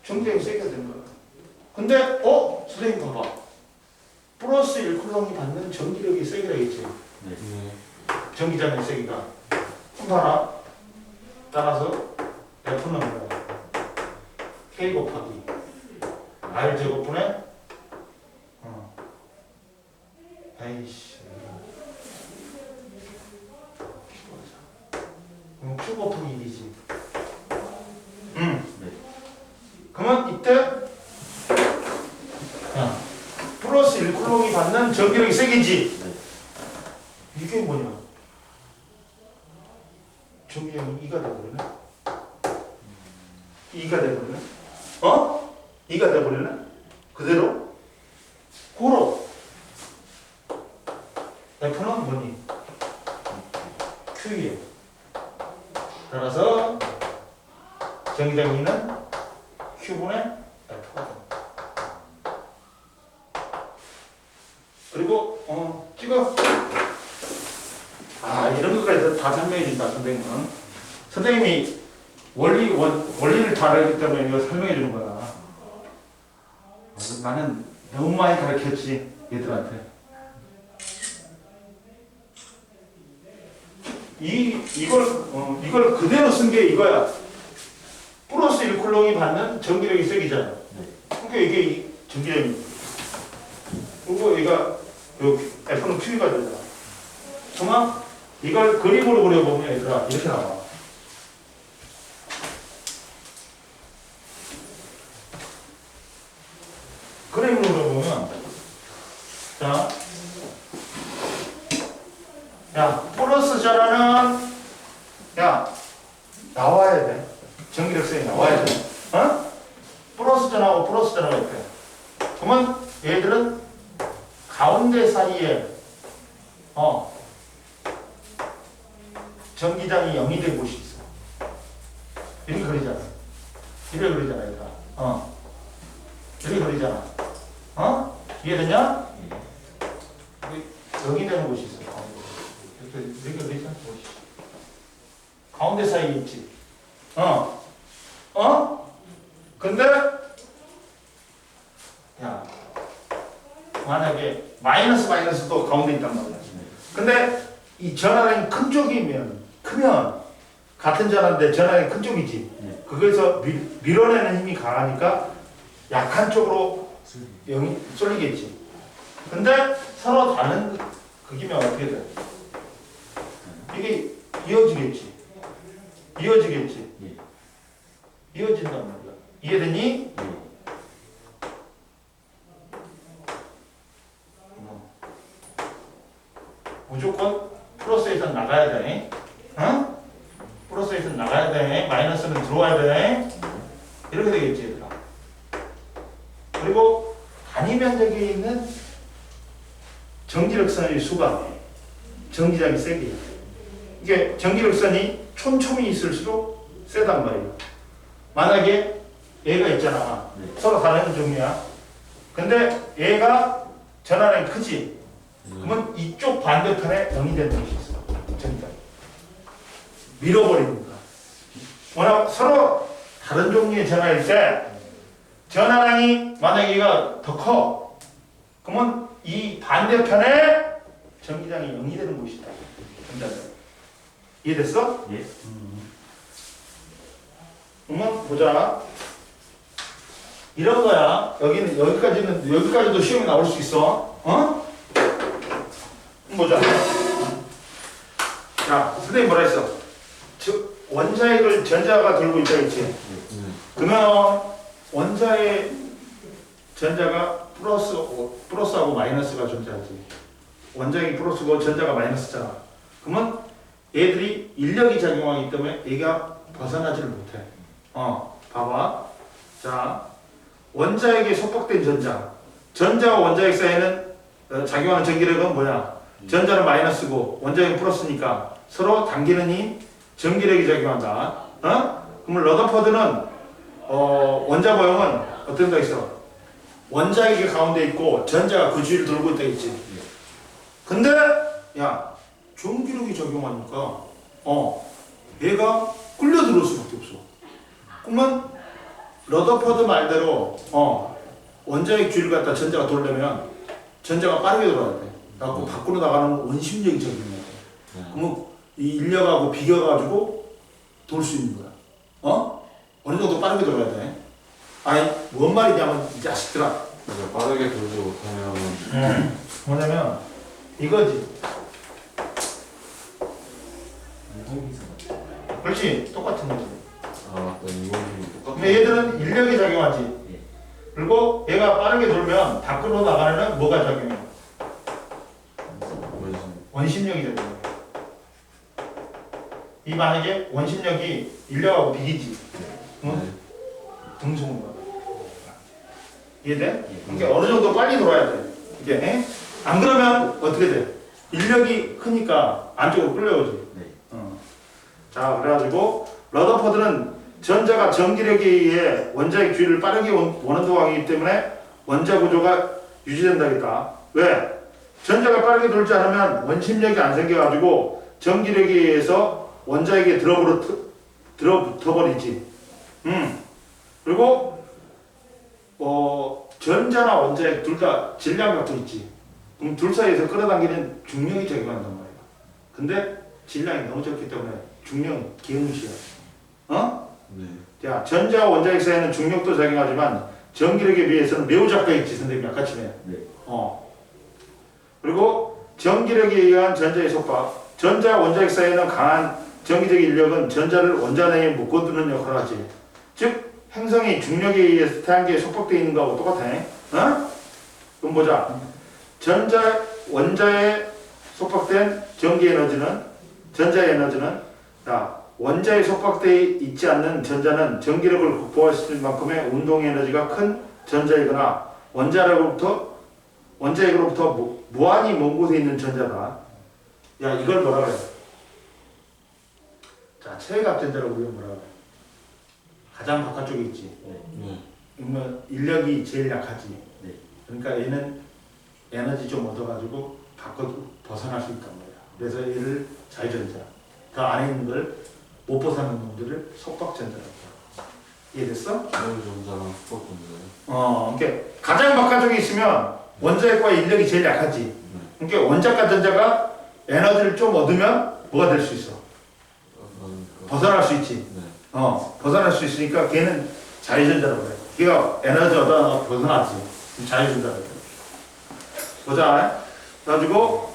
전기력의 세기가 되는 거야. 근데 선생님 봐봐. 플러스 1쿨롱이 받는 전기력의 세기라겠지. 네. 전기장의 세기가. 그럼 봐라. 따라서 F는 뭐야? K 곱하기 R 제곱분의 에이씨 네. 그러면 이때 야, 플러스 1쿨롱이 받는 전기력이 세겠지. 네. 이게 뭐냐? 전기력이 2가 돼버리네. 2가 돼버리네. 2가 돼버리네. 그대로 고로 F는 뭐니? Q예요. 따라서 전기장기는 Q분의 F가 됩니다. 그리고 찍어. 이런 것까지 다 설명해 준다 선생님은. 선생님이 원리를 잘 알기 때문에 이거 설명해 주는 거야. 나는 너무 많이 가르쳤지 얘들한테. 이걸 그대로 쓴 게 이거야. 플러스 1쿨롱이 받는 전기력이 세기잖아. 네. 그러니까 이게 전기력이. 그리고 얘가 F는 Q가 되잖아. 그러면 이걸 그림으로 그려보면 얘들아 이렇게 나와. 그림으로 그려보면 야 플러스 전화는 나와야 돼. 전기력선이 나와야 돼. 플러스 전하고 플러스 전하가 있대. 그러면 얘들은 가운데 사이에 전기장이 0이 된 곳이 있어. 이렇게 그리잖아. 이렇게 그리잖아, 얘들아. 이렇게 그리잖아. 이해되냐? 여기 되는 곳이 있어. 이렇게 그리잖아, 곳이. 가운데 사이에 있지. 근데 야 만약에 마이너스도 가운데 있단 말이야. 근데 이 전화량이 크면 같은 전화인데 전화량이 큰 쪽이지. 네. 그거에서 밀어내는 힘이 강하니까 약한 쪽으로 영이 쏠리겠지. 근데 서로 다른 극이면 어떻게 돼? 이게 이어지겠지. 예. 이어진단 말이야. 이해되니? 예. 무조건 플러스에서 나가야 돼. 플러스에서 나가야 돼. 마이너스는 들어와야 돼. 이렇게 되겠지, 얘들아. 그리고 단위 면적에 있는 전기력선의 수가 전기장이 세게 해. 이게 전기력선이 촘촘히 있을수록 세단 말이에요. 만약에 얘가 있잖아. 네. 서로 다른 종류야. 근데 얘가 전화량이 크지. 그러면 이쪽 반대편에 0이 되는 것이 있어. 전기장이. 밀어버리니까. 워낙 서로 다른 종류의 전화일 때 전화량이 만약에 얘가 더 커. 그러면 이 반대편에 전기장이 0이 되는 곳이다. 전자장. 이해됐어? 예. 그러면 보자. 이런 거야. 여기까지도 시험에 나올 수 있어. 보자. 자, 선생님 뭐라 했어? 즉 원자핵을 전자가 들고 있다 했지. 그러면 원자의 전자가 플러스하고 마이너스가 존재하지. 원자핵이 플러스고 전자가 마이너스잖아. 그러면 얘들이 인력이 작용하기 때문에 얘가 벗어나지를 못해. 봐봐. 자, 원자핵에 속박된 전자와 원자핵 사이에는 작용하는 전기력은 뭐야? 전자는 마이너스고 원자핵은 플러스니까 서로 당기는 힘, 전기력이 작용한다. 그러면 러더퍼드는 원자 모형은 어떤 데 있어? 원자핵이 가운데 있고 전자가 그 주위를 돌고 있다 했지. 근데 야 전기력이 적용하니까 얘가 끌려 들어올 수밖에 없어. 그러면 러더퍼드 말대로 원자핵 주위를 갖다 전자가 돌려면 전자가 빠르게 돌아야 돼. 그래갖고 밖으로 나가는 원심력이 적용해야 돼. 그러면 이 인력하고 비겨가지고 돌 수 있는 거야. 어느 정도 빠르게 돌아야 돼. 아니 뭔 말이냐면 이 자식들아. 그래서 빠르게 돌지 못하면 뭐냐면 이거지. 그렇지. 똑같은 거지. 아 맞다 이거는 똑같아. 근데 얘들은 인력이 작용하지. 예. 그리고 얘가 빠르게 돌면 밖으로 나가려면 뭐가 작용해? 원심력이 작용해. 이 만약에 원심력이 인력하고 비기지. 응? 등속으로. 이해돼? 그러니까 어느 정도 빨리 돌아야 돼. 이게 에? 안 그러면 어떻게 돼? 인력이 크니까 안쪽으로 끌려오지. 네. 자, 그래가지고 러더퍼드는 전자가 전기력에 의해 원자의 주위를 빠르게 원운동하기 때문에 원자 구조가 유지된다겠다. 왜? 전자가 빠르게 돌지 않으면 원심력이 안 생겨가지고 전기력에 의해서 원자에게 들어붙어버리지. 그리고 전자나 원자핵 둘 다 질량 갖고 있지. 그럼 둘 사이에서 끌어당기는 중력이 작용한단 말이야. 근데 질량이 너무 적기 때문에 중력 기응시야. 어? 네. 자, 전자와 원자핵 사이에는 중력도 작용하지만 전기력에 비해서는 매우 작다 있지, 선생님이 아까 전에. 네. 그리고 전기력에 의한 전자의 속박. 전자 원자핵 사이에는 강한 전기적 인력은 전자를 원자 내에 묶어두는 역할을 하지. 즉 행성이 중력에 의해서 태양계에 속박되어 있는 거하고 똑같아. 그럼 보자. 원자에 속박된 전기 에너지는, 전자의 에너지는, 원자에 속박되어 있지 않는 전자는 전기력을 극복할 수 있는 만큼의 운동 에너지가 큰 전자이거나 원자핵으로부터 무한히 먼 곳에 있는 전자다. 야, 이걸 뭐라 그래? 자, 최외각 전자라고 우리가 뭐라 그래? 가장 바깥쪽에 있지. 그러면 인력이 제일 약하지. 네. 그러니까 얘는 에너지 좀 얻어가지고 밖으로 벗어날 수 있단 말이야. 그래서 얘를 자유전자. 그 안에 있는 걸 못 벗어나는 놈들을 속박전자라고 해. 이해됐어? 자유전자랑 슈퍼전자요. 그러니까 가장 바깥쪽에 있으면 원자핵과 인력이 제일 약하지. 그러니까 원자과 전자가 에너지를 좀 얻으면 뭐가 될 수 있어? 벗어날 수 있지. 네. 벗어날 수 있으니까 걔는 자유전자라고 그래. 걔가 에너지 얻어 벗어나지. 자유전자라고 그래. 보자. 그래가지고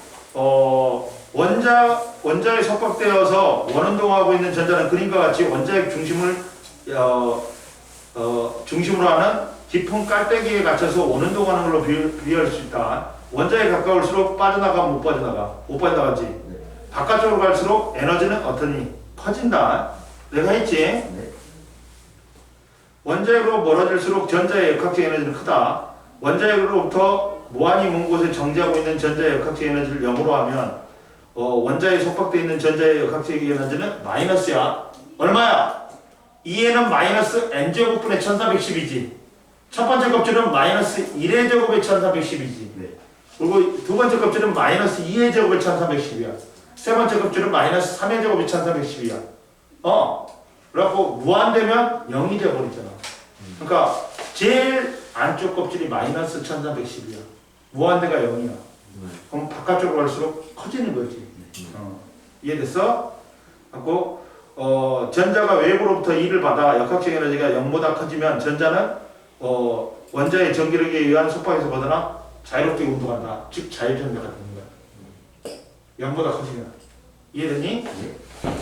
원자에 속박되어서 원운동하고 있는 전자는 그림과 같이 원자핵 중심으로 하는 깊은 깔때기에 갇혀서 원운동하는 걸로 비유할 수 있다. 원자에 가까울수록 빠져나가면 못 빠져나가지. 네. 바깥쪽으로 갈수록 에너지는 어떠니? 퍼진다. 내가 했지? 네. 원자핵으로 멀어질수록 전자의 역학적 에너지는 크다. 원자핵으로부터 무한히 먼 곳에 정지하고 있는 전자의 역학적 에너지를 0으로 하면 원자에 속박되어 있는 전자의 역학적 에너지는 마이너스야. 얼마야? 2에는 마이너스 n제곱분의 1410이지. 첫 번째 껍질은 마이너스 1의 제곱의 1410이지. 네. 그리고 두 번째 껍질은 마이너스 2의 제곱의 1410이야. 세 번째 껍질은 마이너스 3의 제곱의 1410이야. 그래갖고 무한되면 0이 돼버리잖아. 그러니까 제일 안쪽 껍질이 마이너스 1410이야. 무한대가 0이야. 그럼 바깥쪽으로 갈수록 커지는 거지. 이해됐어? 하고 전자가 외부로부터 2를 받아 역학적 에너지가 0보다 커지면 전자는 원자의 전기력에 의한 속박에서 벗어나 자유롭게 운동한다. 즉 자유전자가 되는 거야. 0보다 커지면. 이해됐니?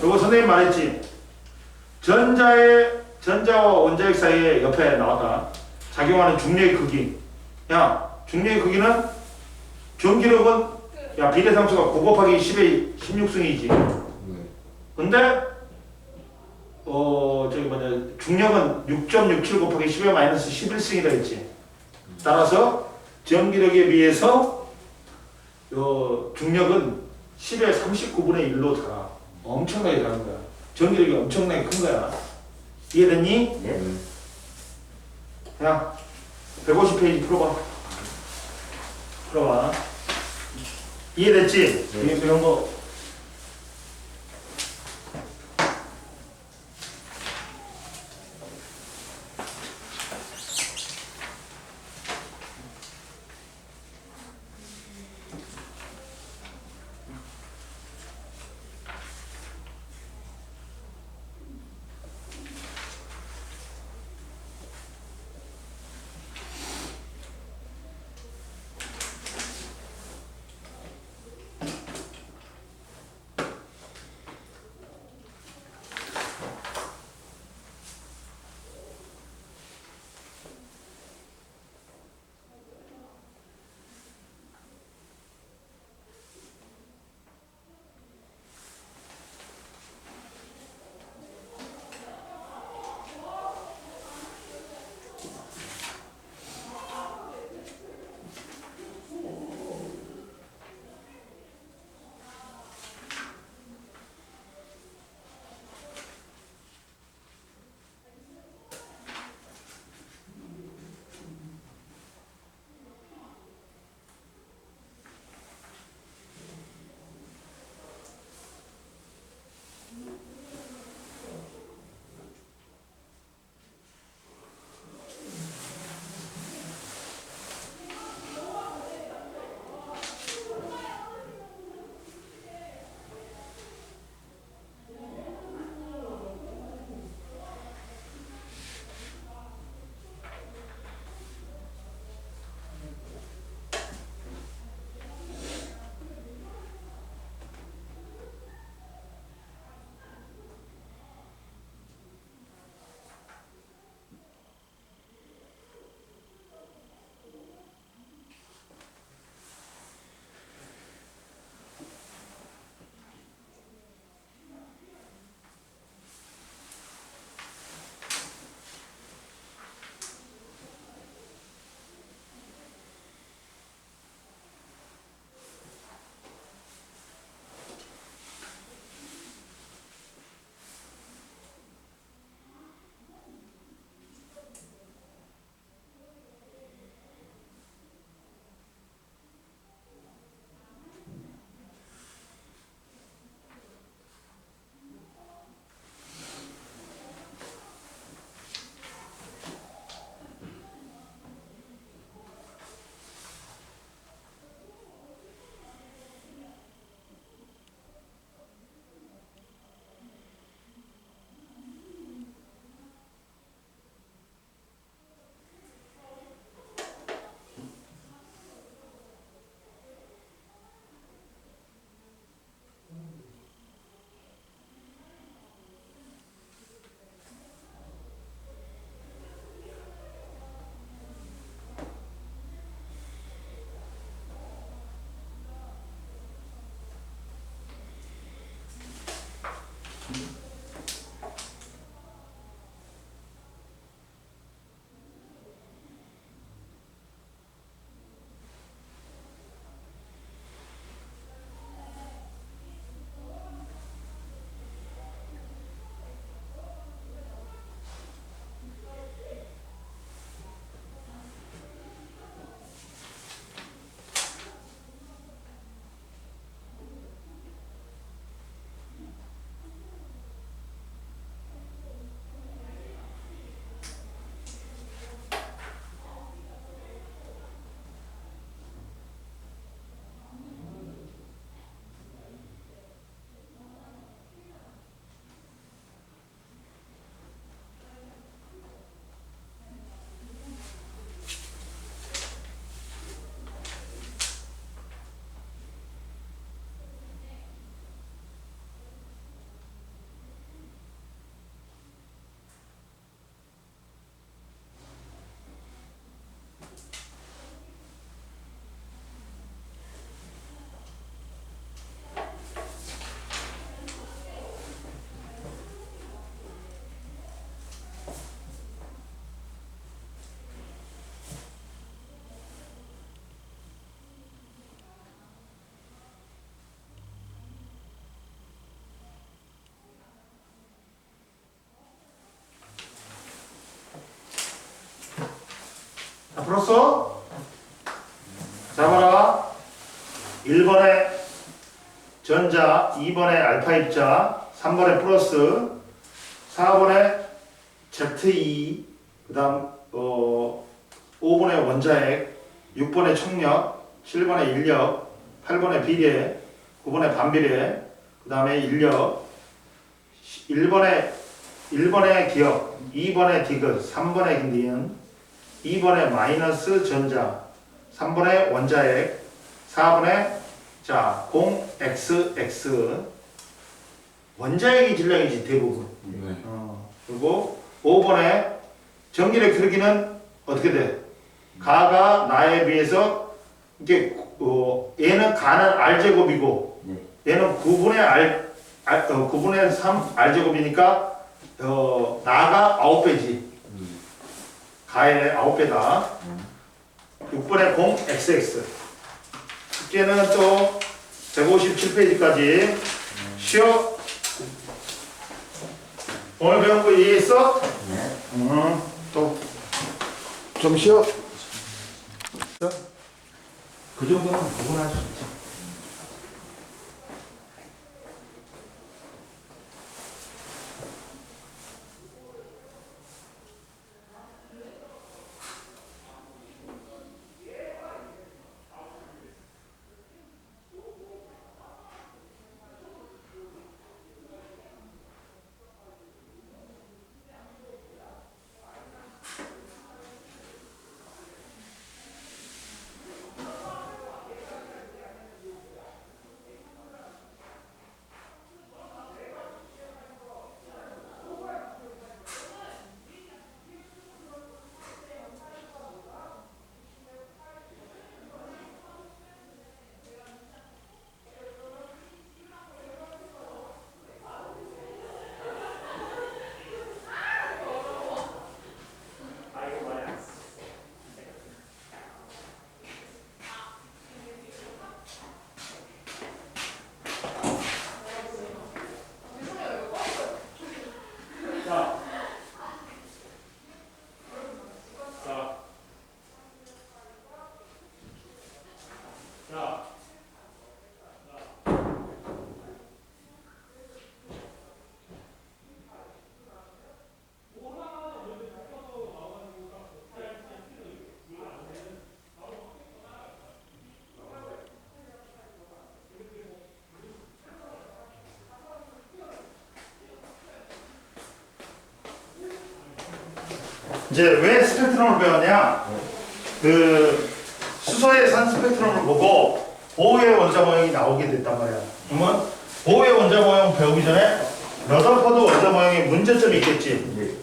그리고 선생님 말했지. 전자와 원자핵 사이에 옆에 나왔다. 작용하는 중력의 크기. 야, 중력의 크기는 전기력은 비례상수가 9 곱하기 10의 16승이지. 근데 중력은 6.67 곱하기 10의 마이너스 11승이라 했지. 따라서 전기력에 비해서 중력은 10의 39분의 1로 자라. 엄청나게 자는 거야. 전기력이 엄청나게 큰 거야. 이해됐니? 네. 야, 150페이지 풀어봐. 이해됐지? 네. 이런 거. 자, 풀었어? 자, 봐라. 1번에 전자, 2번에 알파 입자, 3번에 플러스, 4번에 ZE, 그 다음 5번에 원자핵, 6번에 청력, 7번에 인력, 8번에 비례, 9번에 반비례, 그 다음에 인력, 1번에 기억, 2번에 디귿, 3번에 니은, 2번에 마이너스 전자, 3번에 원자핵, 4번에 자, 0XX 원자핵이 질량이지 대부분. 네. 그리고 5번에 전기의 크기는 어떻게 돼? 가가 나에 비해서 이게 얘는 가는 R제곱이고 얘는 9분의 3 R제곱이니까 나가 9배지. 가의 9배다. 6번에 0XX. 숙제는 또 157페이지까지 쉬어. 오늘 배운 거 이해했어? 네. 또 좀 쉬어. 그 정도는 구분할 수 있죠. 이제 왜 스펙트럼을 배웠냐? 그 수소의 산 스펙트럼을 보고 보호의 원자 모형이 나오게 됐단 말이야. 그러면 보호의 원자 모형 배우기 전에 러더퍼드 원자 모형에 문제점이 있겠지.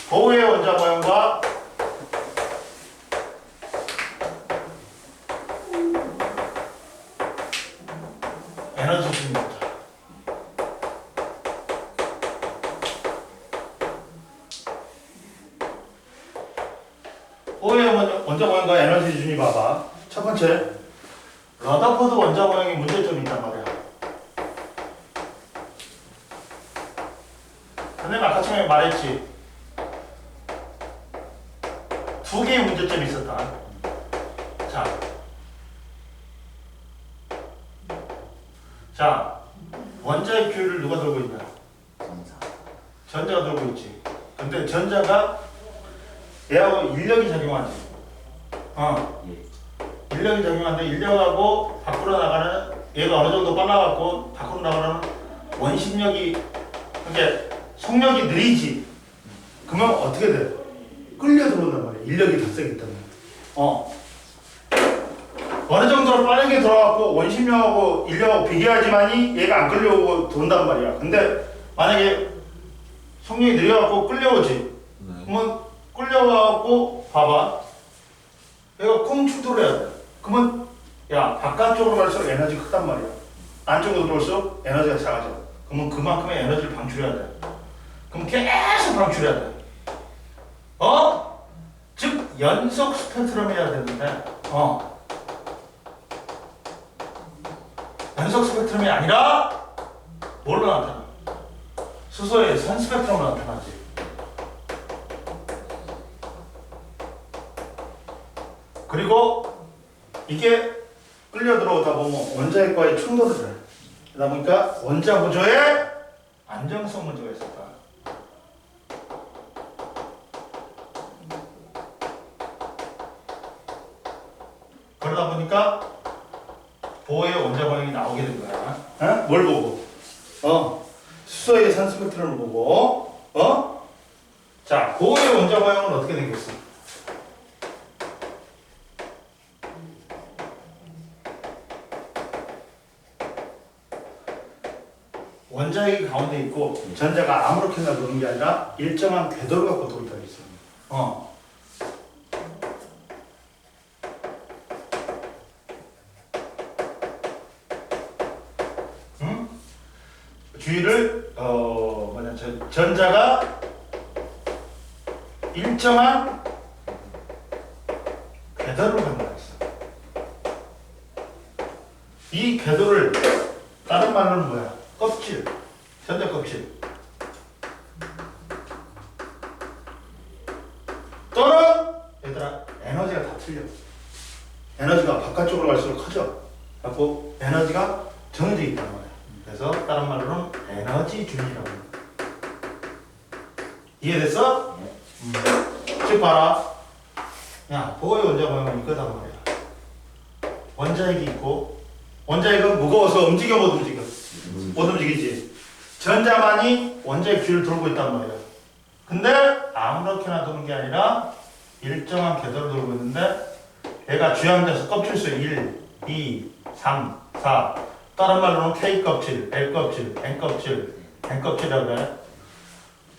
보호의 원자 모형과 에너지 중립자. O의 원자 모형과 에너지 기준이 봐봐. 첫 번째, 러더포드 원자 모형에 문제점이 있단 말이야. 근데 아까 처음에 말했지. 두 개의 문제점이 있었다. 자, 원자의 규율을 누가 들고 있냐? 전자가 들고 있지. 근데 전자가 얘하고 인력이 작용하지. 인력이 작용하는데 인력하고 밖으로 나가는 얘가 어느 정도 빨라갖고 밖으로 나가는 원심력이 그러니까 속력이 느리지. 그러면 어떻게 돼? 끌려 들어온단 말이야. 인력이 더 세기 때문에. 어느 정도로 빠르게 들어가고 원심력하고 인력하고 비교하지만이 얘가 안 끌려오고 돈단 말이야. 근데 만약에 속력이 느려갖고 끌려오지. 그러면 끌려와갖고 봐봐. 얘가 쿵 충돌해야 돼. 그러면 야 바깥쪽으로 갈수록 에너지가 크단 말이야. 안쪽으로 들어올수록 에너지가 작아져. 그러면 그만큼의 에너지를 방출해야 돼. 그럼 계속 방출해야 돼. 즉 연속 스펙트럼 해야 되는데 연속 스펙트럼이 아니라 뭘로 나타나? 수소의 선 스펙트럼으로 나타나지. 그리고 이게 끌려 들어오다 보면 원자핵과의 충돌을 해. 그러다 보니까 원자 구조에 안정성 문제가 있었다. 그러다 보니까 보호의 원자 모형이 나오게 된 거야. 뭘 보고? 수소의 산 스펙트럼을 보고. 자, 보호의 원자 모형은 어떻게 되겠어? 원자핵이 가운데 있고 전자가 아무렇게나 도는 게 아니라 일정한 궤도를 갖고 돌다 있어. 주위를 전자가 일정한 궤도를 갖고 있어. 이 궤도를 다른 말로는 뭐야? 껍질, 전자 껍질. 또는 얘들아 에너지가 다 틀려. 에너지가 바깥쪽으로 갈수록 커져. 그래서 에너지가 정해져 있단 말이야. 그래서 다른 말로는 에너지 준이라고 합니다. 이해됐어? 즉 봐라. 야, 보호의 원자 모형은 이거단 말이야. 원자핵이 있고 원자핵은 무거워서 움직여 못 움직여? 못 움직이지. 전자만이 원자핵 주위를 돌고 있단 말이야. 근데 아무렇게나 도는 게 아니라 일정한 궤도를 돌고 있는데 얘가 주양자수 껍질수 1, 2, 3, 4 다른 말로는 K껍질, L껍질, N껍질, N껍질이라고 해.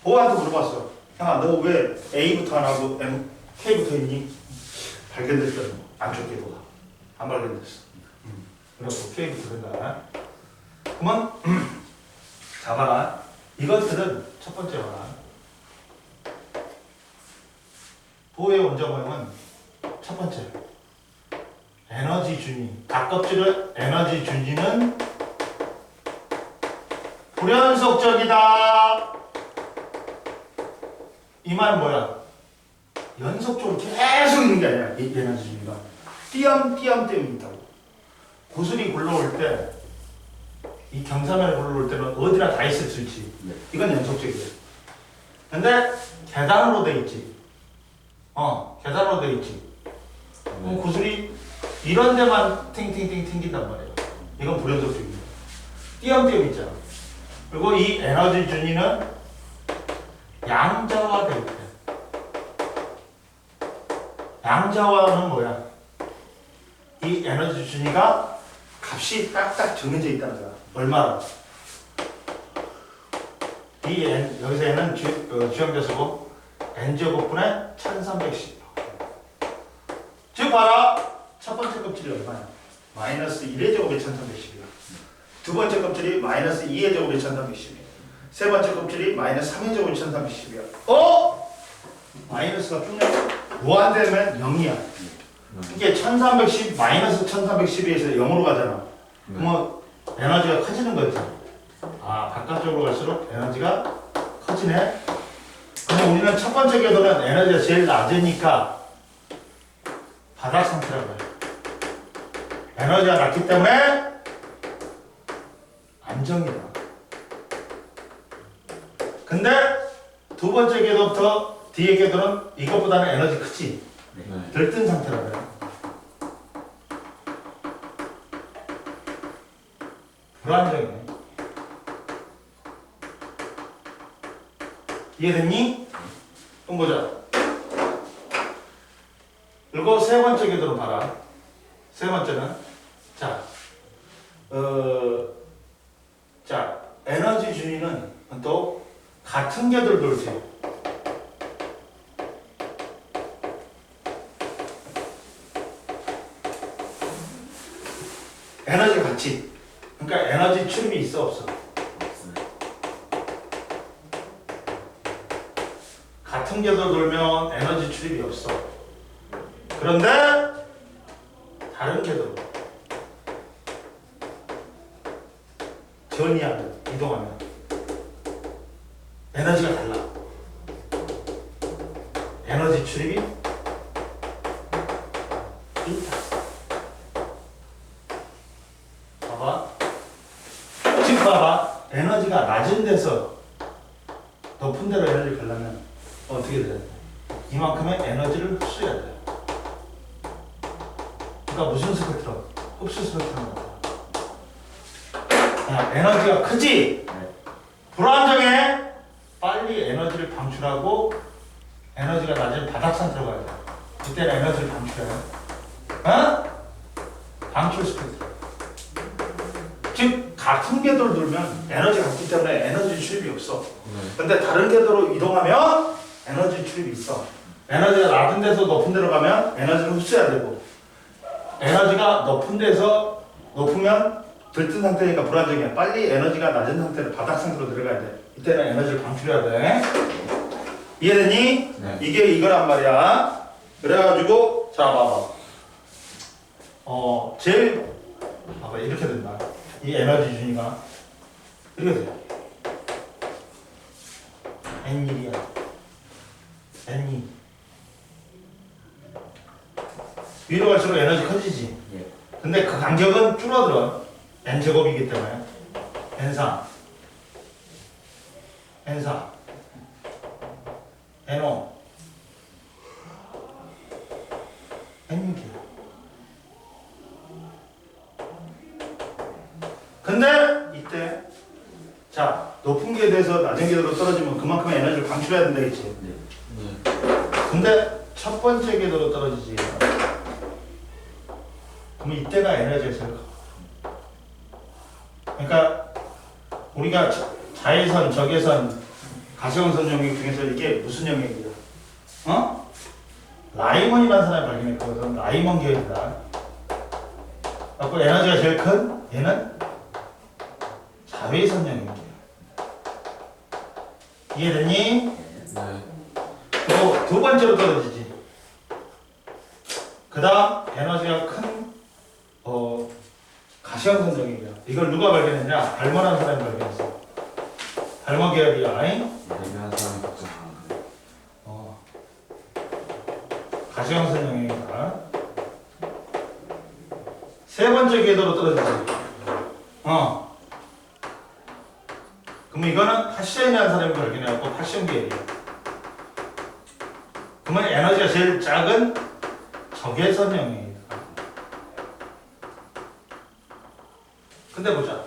보호한테 물어봤어. 야, 너 왜 A부터 안 하고 K부터 있니? 발견됐더니 안쪽 궤도가 안 발견됐어. 그래서 K부터 된다. 그러면 자 봐라. 이것들은 첫 번째 봐라. 보호의 원자 모형은 첫 번째 에너지 준위. 닭껍질의 에너지 준위는 불연속적이다. 이 말은 뭐야? 연속적으로 계속 있는 게 아니야. 이 에너지 준위가 띄엄띄엄 있다고. 구슬이 굴러올 때, 이 경사면에 굴러올 때는 어디나 다 있을 수 있지. 이건 연속적이야. 근데 계단으로 돼 있지. 계단으로 돼 있지. 그럼 구슬이 이런 데만 팅팅팅 튕긴단 말이에요. 이건 불연속적이야. 띄엄띄엄 있잖아. 그리고 이 에너지 준위는 양자화될 때. 양자화는 뭐야? 이 에너지 준위가 값이 딱딱 정해져 있다는 거야. 얼마나? 이 N, 여기서 N은 주형자수고 N제곱분의 1310. 즉 봐라. 첫 번째 껍질이 얼마야? 마이너스 1의 제곱에 1310이야. 두 번째 껍질이 마이너스 2의 제곱에 1310이야. 세 번째 껍질이 마이너스 3의 제곱에 1310이야. 마이너스가 쭉 나와. 무한대면 0이야. 이게 1310 마이너스 1312에서 0으로 가잖아. 그러면 에너지가 커지는 거지. 아, 바깥쪽으로 갈수록 에너지가 커지네. 그럼 우리는 첫 번째 궤도는 에너지가 제일 낮으니까 바닥 상태라고 해요. 에너지가 낮기 때문에 안정이다. 근데 두 번째 궤도부터 뒤에 궤도는 이것보다는 에너지 크지. 네. 들뜬 상태라고 해요. 불안정이네. 이해됐니? 그럼 보자. 이거 세 번째 궤도로 봐라. 세 번째는 자 에너지 준위는 또 같은 궤도를 돌지. 에너지가 같이. 그러니까 에너지 출입이 있어 없어? 같은 궤도 돌면 에너지 출입이 없어. 그런데 다른 궤도로 전이하면 이동하면 에너지가 달라. 에너지 출입이 있다. 봐봐. 지금 봐봐. 에너지가 낮은 데서 높은 데로 에너지를 가려면 어떻게 돼야 돼? 이만큼의 에너지를 흡수해야 돼. 그러니까 무슨 스펙트럼? 흡수 스펙트럼. 야, 에너지가 크지? 불안정해. 빨리 에너지를 방출하고 에너지가 낮은 바닥 상태로 가야 돼. 이때는 에너지를 방출해. 어? 방출 스펙트럼. 즉 같은 궤도를 돌면 에너지가 같기 때문에 에너지 출입이 없어. 근데 다른 궤도로 이동하면 에너지 출입이 있어. 에너지가 낮은 데서 높은 데로 가면 에너지를 흡수해야 되고, 에너지가 높은 데서 높으면 들뜬 상태니까 불안정해. 빨리 에너지가 낮은 상태로 바닥 상태로 들어가야 돼. 이때는 에너지를 방출해야 돼. 이해됐니? 네. 이게 이거란 말이야. 그래가지고 자 봐봐. 제일 봐봐 이렇게 된다. 이 에너지 준위가 이렇게 돼. N1이야. N2. 위로 갈수록 에너지 커지지. 예. 근데 그 간격은 줄어들어. N제곱이기 때문에. N3. N4. N5. N6이야. 근데 이때 자 높은 궤도에서 낮은 궤도로 떨어지면 그만큼의 에너지를 방출해야 된다 했지. 근데 첫 번째 궤도로 떨어지지. 그러면 이때가 에너지가 제일 커. 그러니까 우리가 자외선, 적외선, 가시광선 영역 중에서 이게 무슨 영역이야? 어? 라이먼이라는 사람이 발견했거든. 라이먼 계열이다. 그래서 에너지가 제일 큰 얘는 자외선 영역이야. 이해됐니? 네. 그리고 두 번째로 떨어지지. 그 다음 에너지가 큰 가시광선 영역이야. 이걸 누가 발견했냐? 발먼한 사람이 발견했어. 발먼 계열이야. 예매한 사람이 걱정하는 가시광선 영역이다. 세 번째 궤도로 떨어지지. 그러면 이거는 파시언이라는 사람이 발견해갖고 파시언 계열이야. 그러면 에너지가 제일 작은 적외선 영역이다. 근데 보자.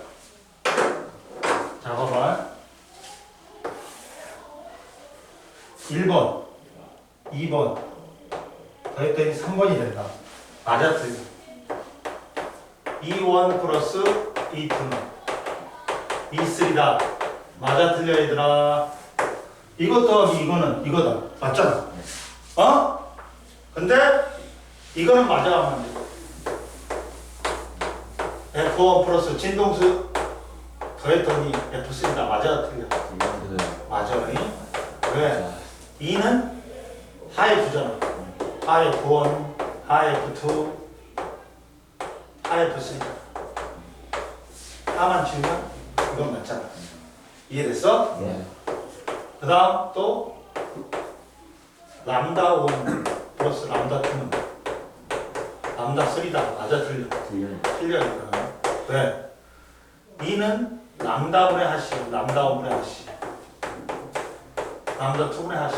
자, 봐봐. 1번, 2번, 더했더니 3번이 된다. 맞아, 틀려. E1 플러스 E2는 E3다. 맞아, 틀려, 얘들아. 이것 더하기 이거는 이거다. 맞잖아. 근데 이거는 맞아, 안 돼. F1 플러스 진동수 더했더니 F3다. 맞아, 틀려. 네. 맞아. 왜? 2는 하의 부잖아. RF1, RF2, RF3. 다만 지우면 이건 맞잖아. 이해됐어? 네. 그 다음 또 람다 1 플러스 람다 2는 람다 3다. 맞아, 틀려? 틀려요. 틀려, 이거는. 왜? 2는 람다분의 하시, 람다 1분의 하시, 람다 2분의 하시,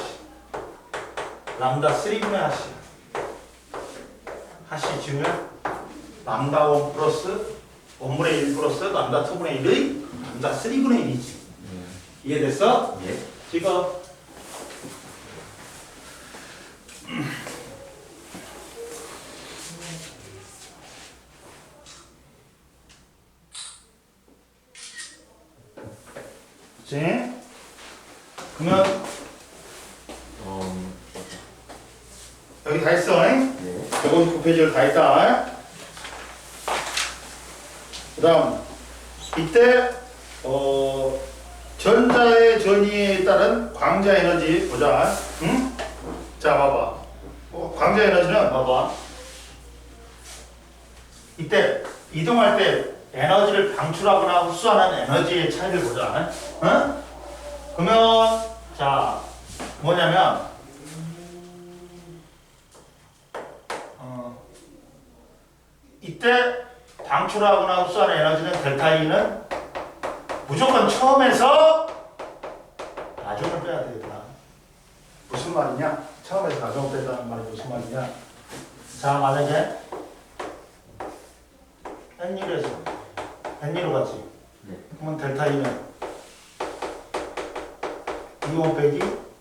람다 3분의 하시. 하시 지우면 람다 1 플러스 1분의 1 플러스 람다 2분의 1의 람다 3분의 1이지. 이해됐어? 예. 찍어. 그치? 그러면 여기 다 있어. 네. 159페이지를 다 있다. 그 다음 이때 전자의 전위에 따른 광자 에너지 보자. 응? 자 봐봐. 광자 에너지는 봐봐. 이때 이동할 때 에너지를 방출하거나 흡수하는 에너지의 차이를 보자. 응? 그러면 자 뭐냐면 이때 방출하거나 흡수하는 에너지는 델타 E는 무조건 처음에서 나중을 빼야 되겠다. 무슨 말이냐? 처음에서 나중을 뺀다는 말이 무슨 말이냐? 자 만약에 N1에서 N2로 가지. 네. 그러면 델타 E는 E1 빼기.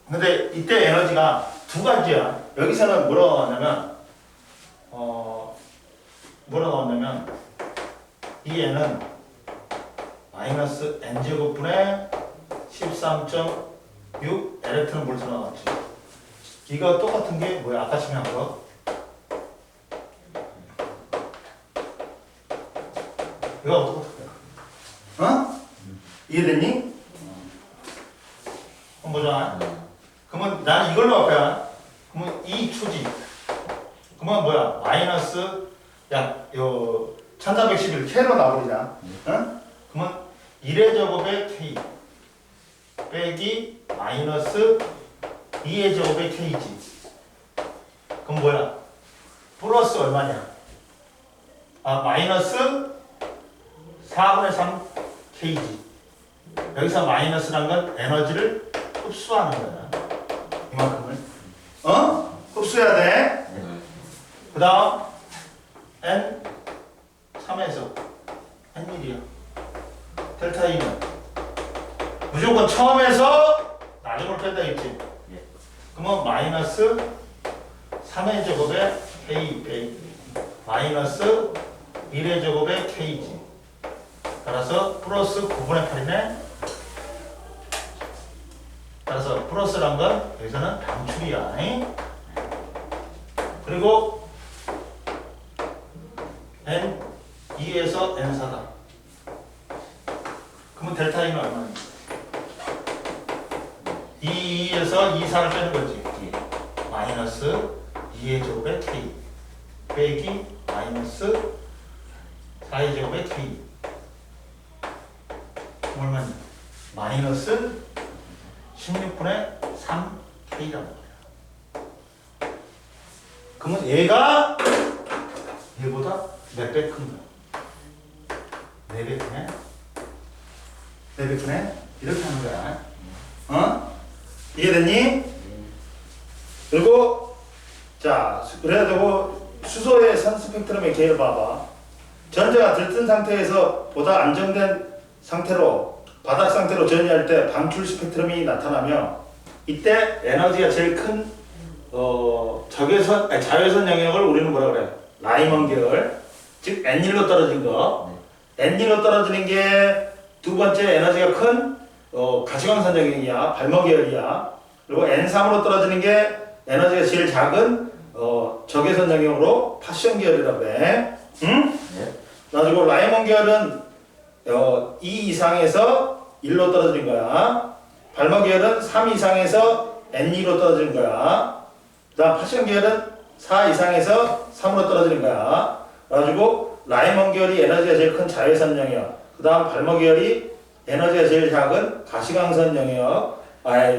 근데 이때 에너지가 두 가지야. 여기서는 뭐라고 하냐면 뭐라고 나왔냐면 이 N은 마이너스 N제곱분의 13.6 엘렉트론 볼트 나왔지. 이거 똑같은 게 뭐야? 아까 치면 한 거. 이거 어떻게 어? 이해됐니? 한번 보자. 그러면 나는 이걸로 할 거야. 그러면 이 초지. 그러면 뭐야? 마이너스 요 1411 K로 나오리잖아. 응? 그러면 1의 제곱의 K 빼기 마이너스 2의 제곱의 K지. 그럼 뭐야? 플러스 얼마냐? 마이너스 4분의 3 K지. 여기서 마이너스란 건 에너지를 흡수하는 거야. 이만큼을. 흡수해야 돼. 네. 그 다음 N 3에서 N1이야. 델타 E는 무조건 처음에서 나중을 뺀다 했지. 예. 그러면 마이너스 3의 제곱에 K 빼기 마이너스 1의 제곱에 K지. 따라서 플러스 9분의 8이네. 따라서 플러스란 건 여기서는 방출이야. 그리고 N2에서 N4다. 그러면 델타 E는 얼마냐? 2에서 2, 4를 빼는 거지. 마이너스 2의 제곱에 K 빼기 마이너스 4의 제곱에 K. 얼마냐? 마이너스 16분의 3K란 말이야. 그러면 얘가 얘보다 몇 배 큰 거야? 4배 크네? 4배 크네? 이렇게 하는 거야. 이해됐니? 그리고 자 그래야 되고 수소의 선 스펙트럼의 개를 봐봐. 전자가 들뜬 상태에서 보다 안정된 상태로 바닥 상태로 전이할 때 방출 스펙트럼이 나타나며 이때 에너지가 제일 큰 자외선 영역을 우리는 뭐라 그래? 라이먼 계열, 즉 N1로 떨어진 거. N1로 떨어지는 게 두 번째 에너지가 큰 가시광선 영역이야, 발모 계열이야. 그리고 N3으로 떨어지는 게 에너지가 제일 작은 적외선 영역으로 파션 계열이라고 해. 응? 네. 그리고 라이먼 계열은 2 이상에서 1로 떨어지는 거야. 발모 계열은 3 이상에서 N2로 떨어지는 거야. 그 다음 파션 계열은 4 이상에서 3으로 떨어지는 거야. 그래가지고 라이먼 계열이 에너지가 제일 큰 자외선 영역, 그 다음 발머 계열이 에너지가 제일 작은 가시광선 영역,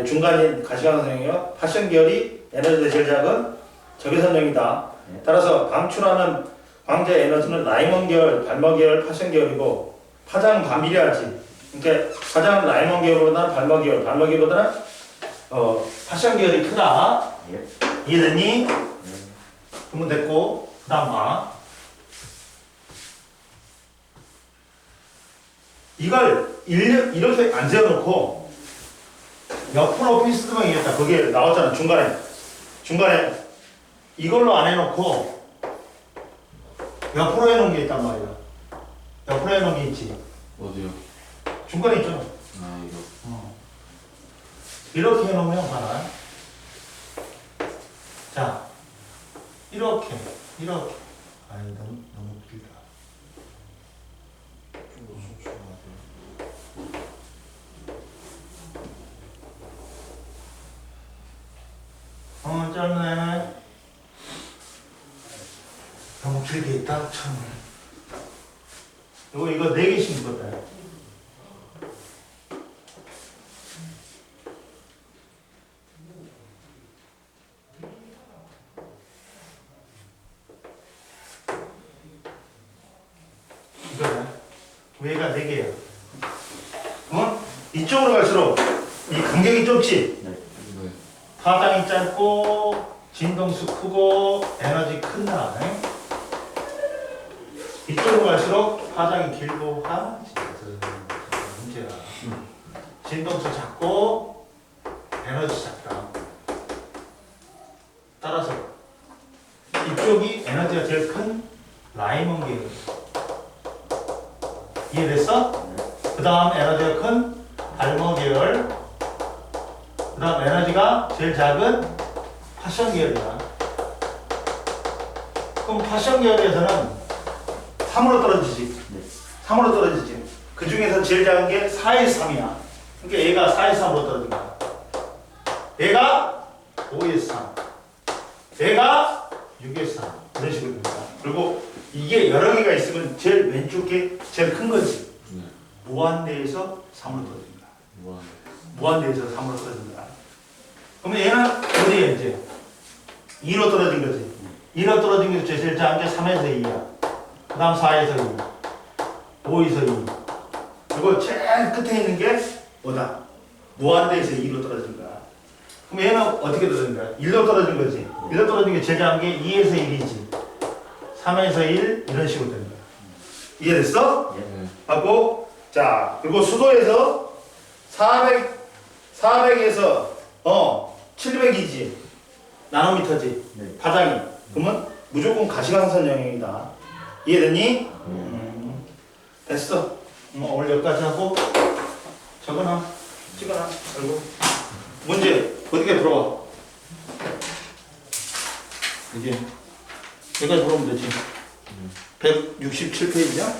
중간인 가시광선 영역, 파션 계열이 에너지가 제일 작은 적외선 영역이다. 따라서 방출하는 광재 에너지는 라이먼 계열, 발머 계열, 파션 계열이고 파장 반비례하지. 그러니까 파장 라이먼 계열보다는 발머 계열, 발머 계열보다는 파션 계열이 크다. 예. 이해됐니? 그러면 됐고, 그 다음 봐. 이걸 이렇게 안 세워놓고 옆으로 피스트만 이겼다. 거기에 나왔잖아. 중간에 이걸로 안 해놓고 옆으로 해놓은 게 있단 말이야. 옆으로 해놓은 게 있지. 어디요? 중간에 있잖아. 아 이거. 이렇게 해놓으면 봐라. 자, 이렇게. 아니 너무 길다. 짧네. 너무 길게 있다. 참. 이거 4개씩 입었다. 외가 4개야. 이쪽으로 갈수록 이 간격이 좁지? 네. 네. 파장이 짧고 진동수 크고 에너지 큰다. 이쪽으로 갈수록 파장이 길고 진짜 문제야. 진동수 작고 에너지 작다. 따라서 이쪽이 에너지가 제일 큰 라이먼 계열. 이해됐어? 그 다음 에너지가 큰 발머 계열, 그 다음 에너지가 제일 작은 파션 계열이야. 그럼 파션 계열에서는 3으로 떨어지지. 3으로 떨어지지. 그 중에서 제일 작은 게 4에서 3이야. 그러니까 얘가 4에서 3으로 떨어진 거야. 얘가 5에서 3. 얘가 6에서 3. 이런 식으로 됩니다. 그리고 이게 여러 개가 있으면 제일 왼쪽 게 제일 큰 거지. 네. 무한대에서 3으로 떨어집니다. 뭐. 무한대에서 3으로 떨어집니다. 그러면 얘는 어디에 이제 2로 떨어진 거지. 2로 떨어진 게 제일 작은 게 3에서 2야. 그 다음 4에서 2, 5에서 2. 그리고 제일 끝에 있는 게 뭐다? 무한대에서 2로 떨어진 거야. 그럼 얘는 어떻게 떨어진 거야? 1로 떨어진 거지. 1로 떨어진 게 제일 작은 게 2에서 1이지. 3에서 1 이런 식으로 되는 거야. 이해됐어? 네. 하고 자 그리고 수도에서 400에서 700이지 나노미터지. 네. 파장이. 그러면 무조건 가시광선 영역이다. 이해됐니? 됐어. 오늘 여기까지 하고 적어놔. 찍어놔. 그리고 문제 어떻게 들어와? 이제 여기까지 들어오면 되지. 167페이지야?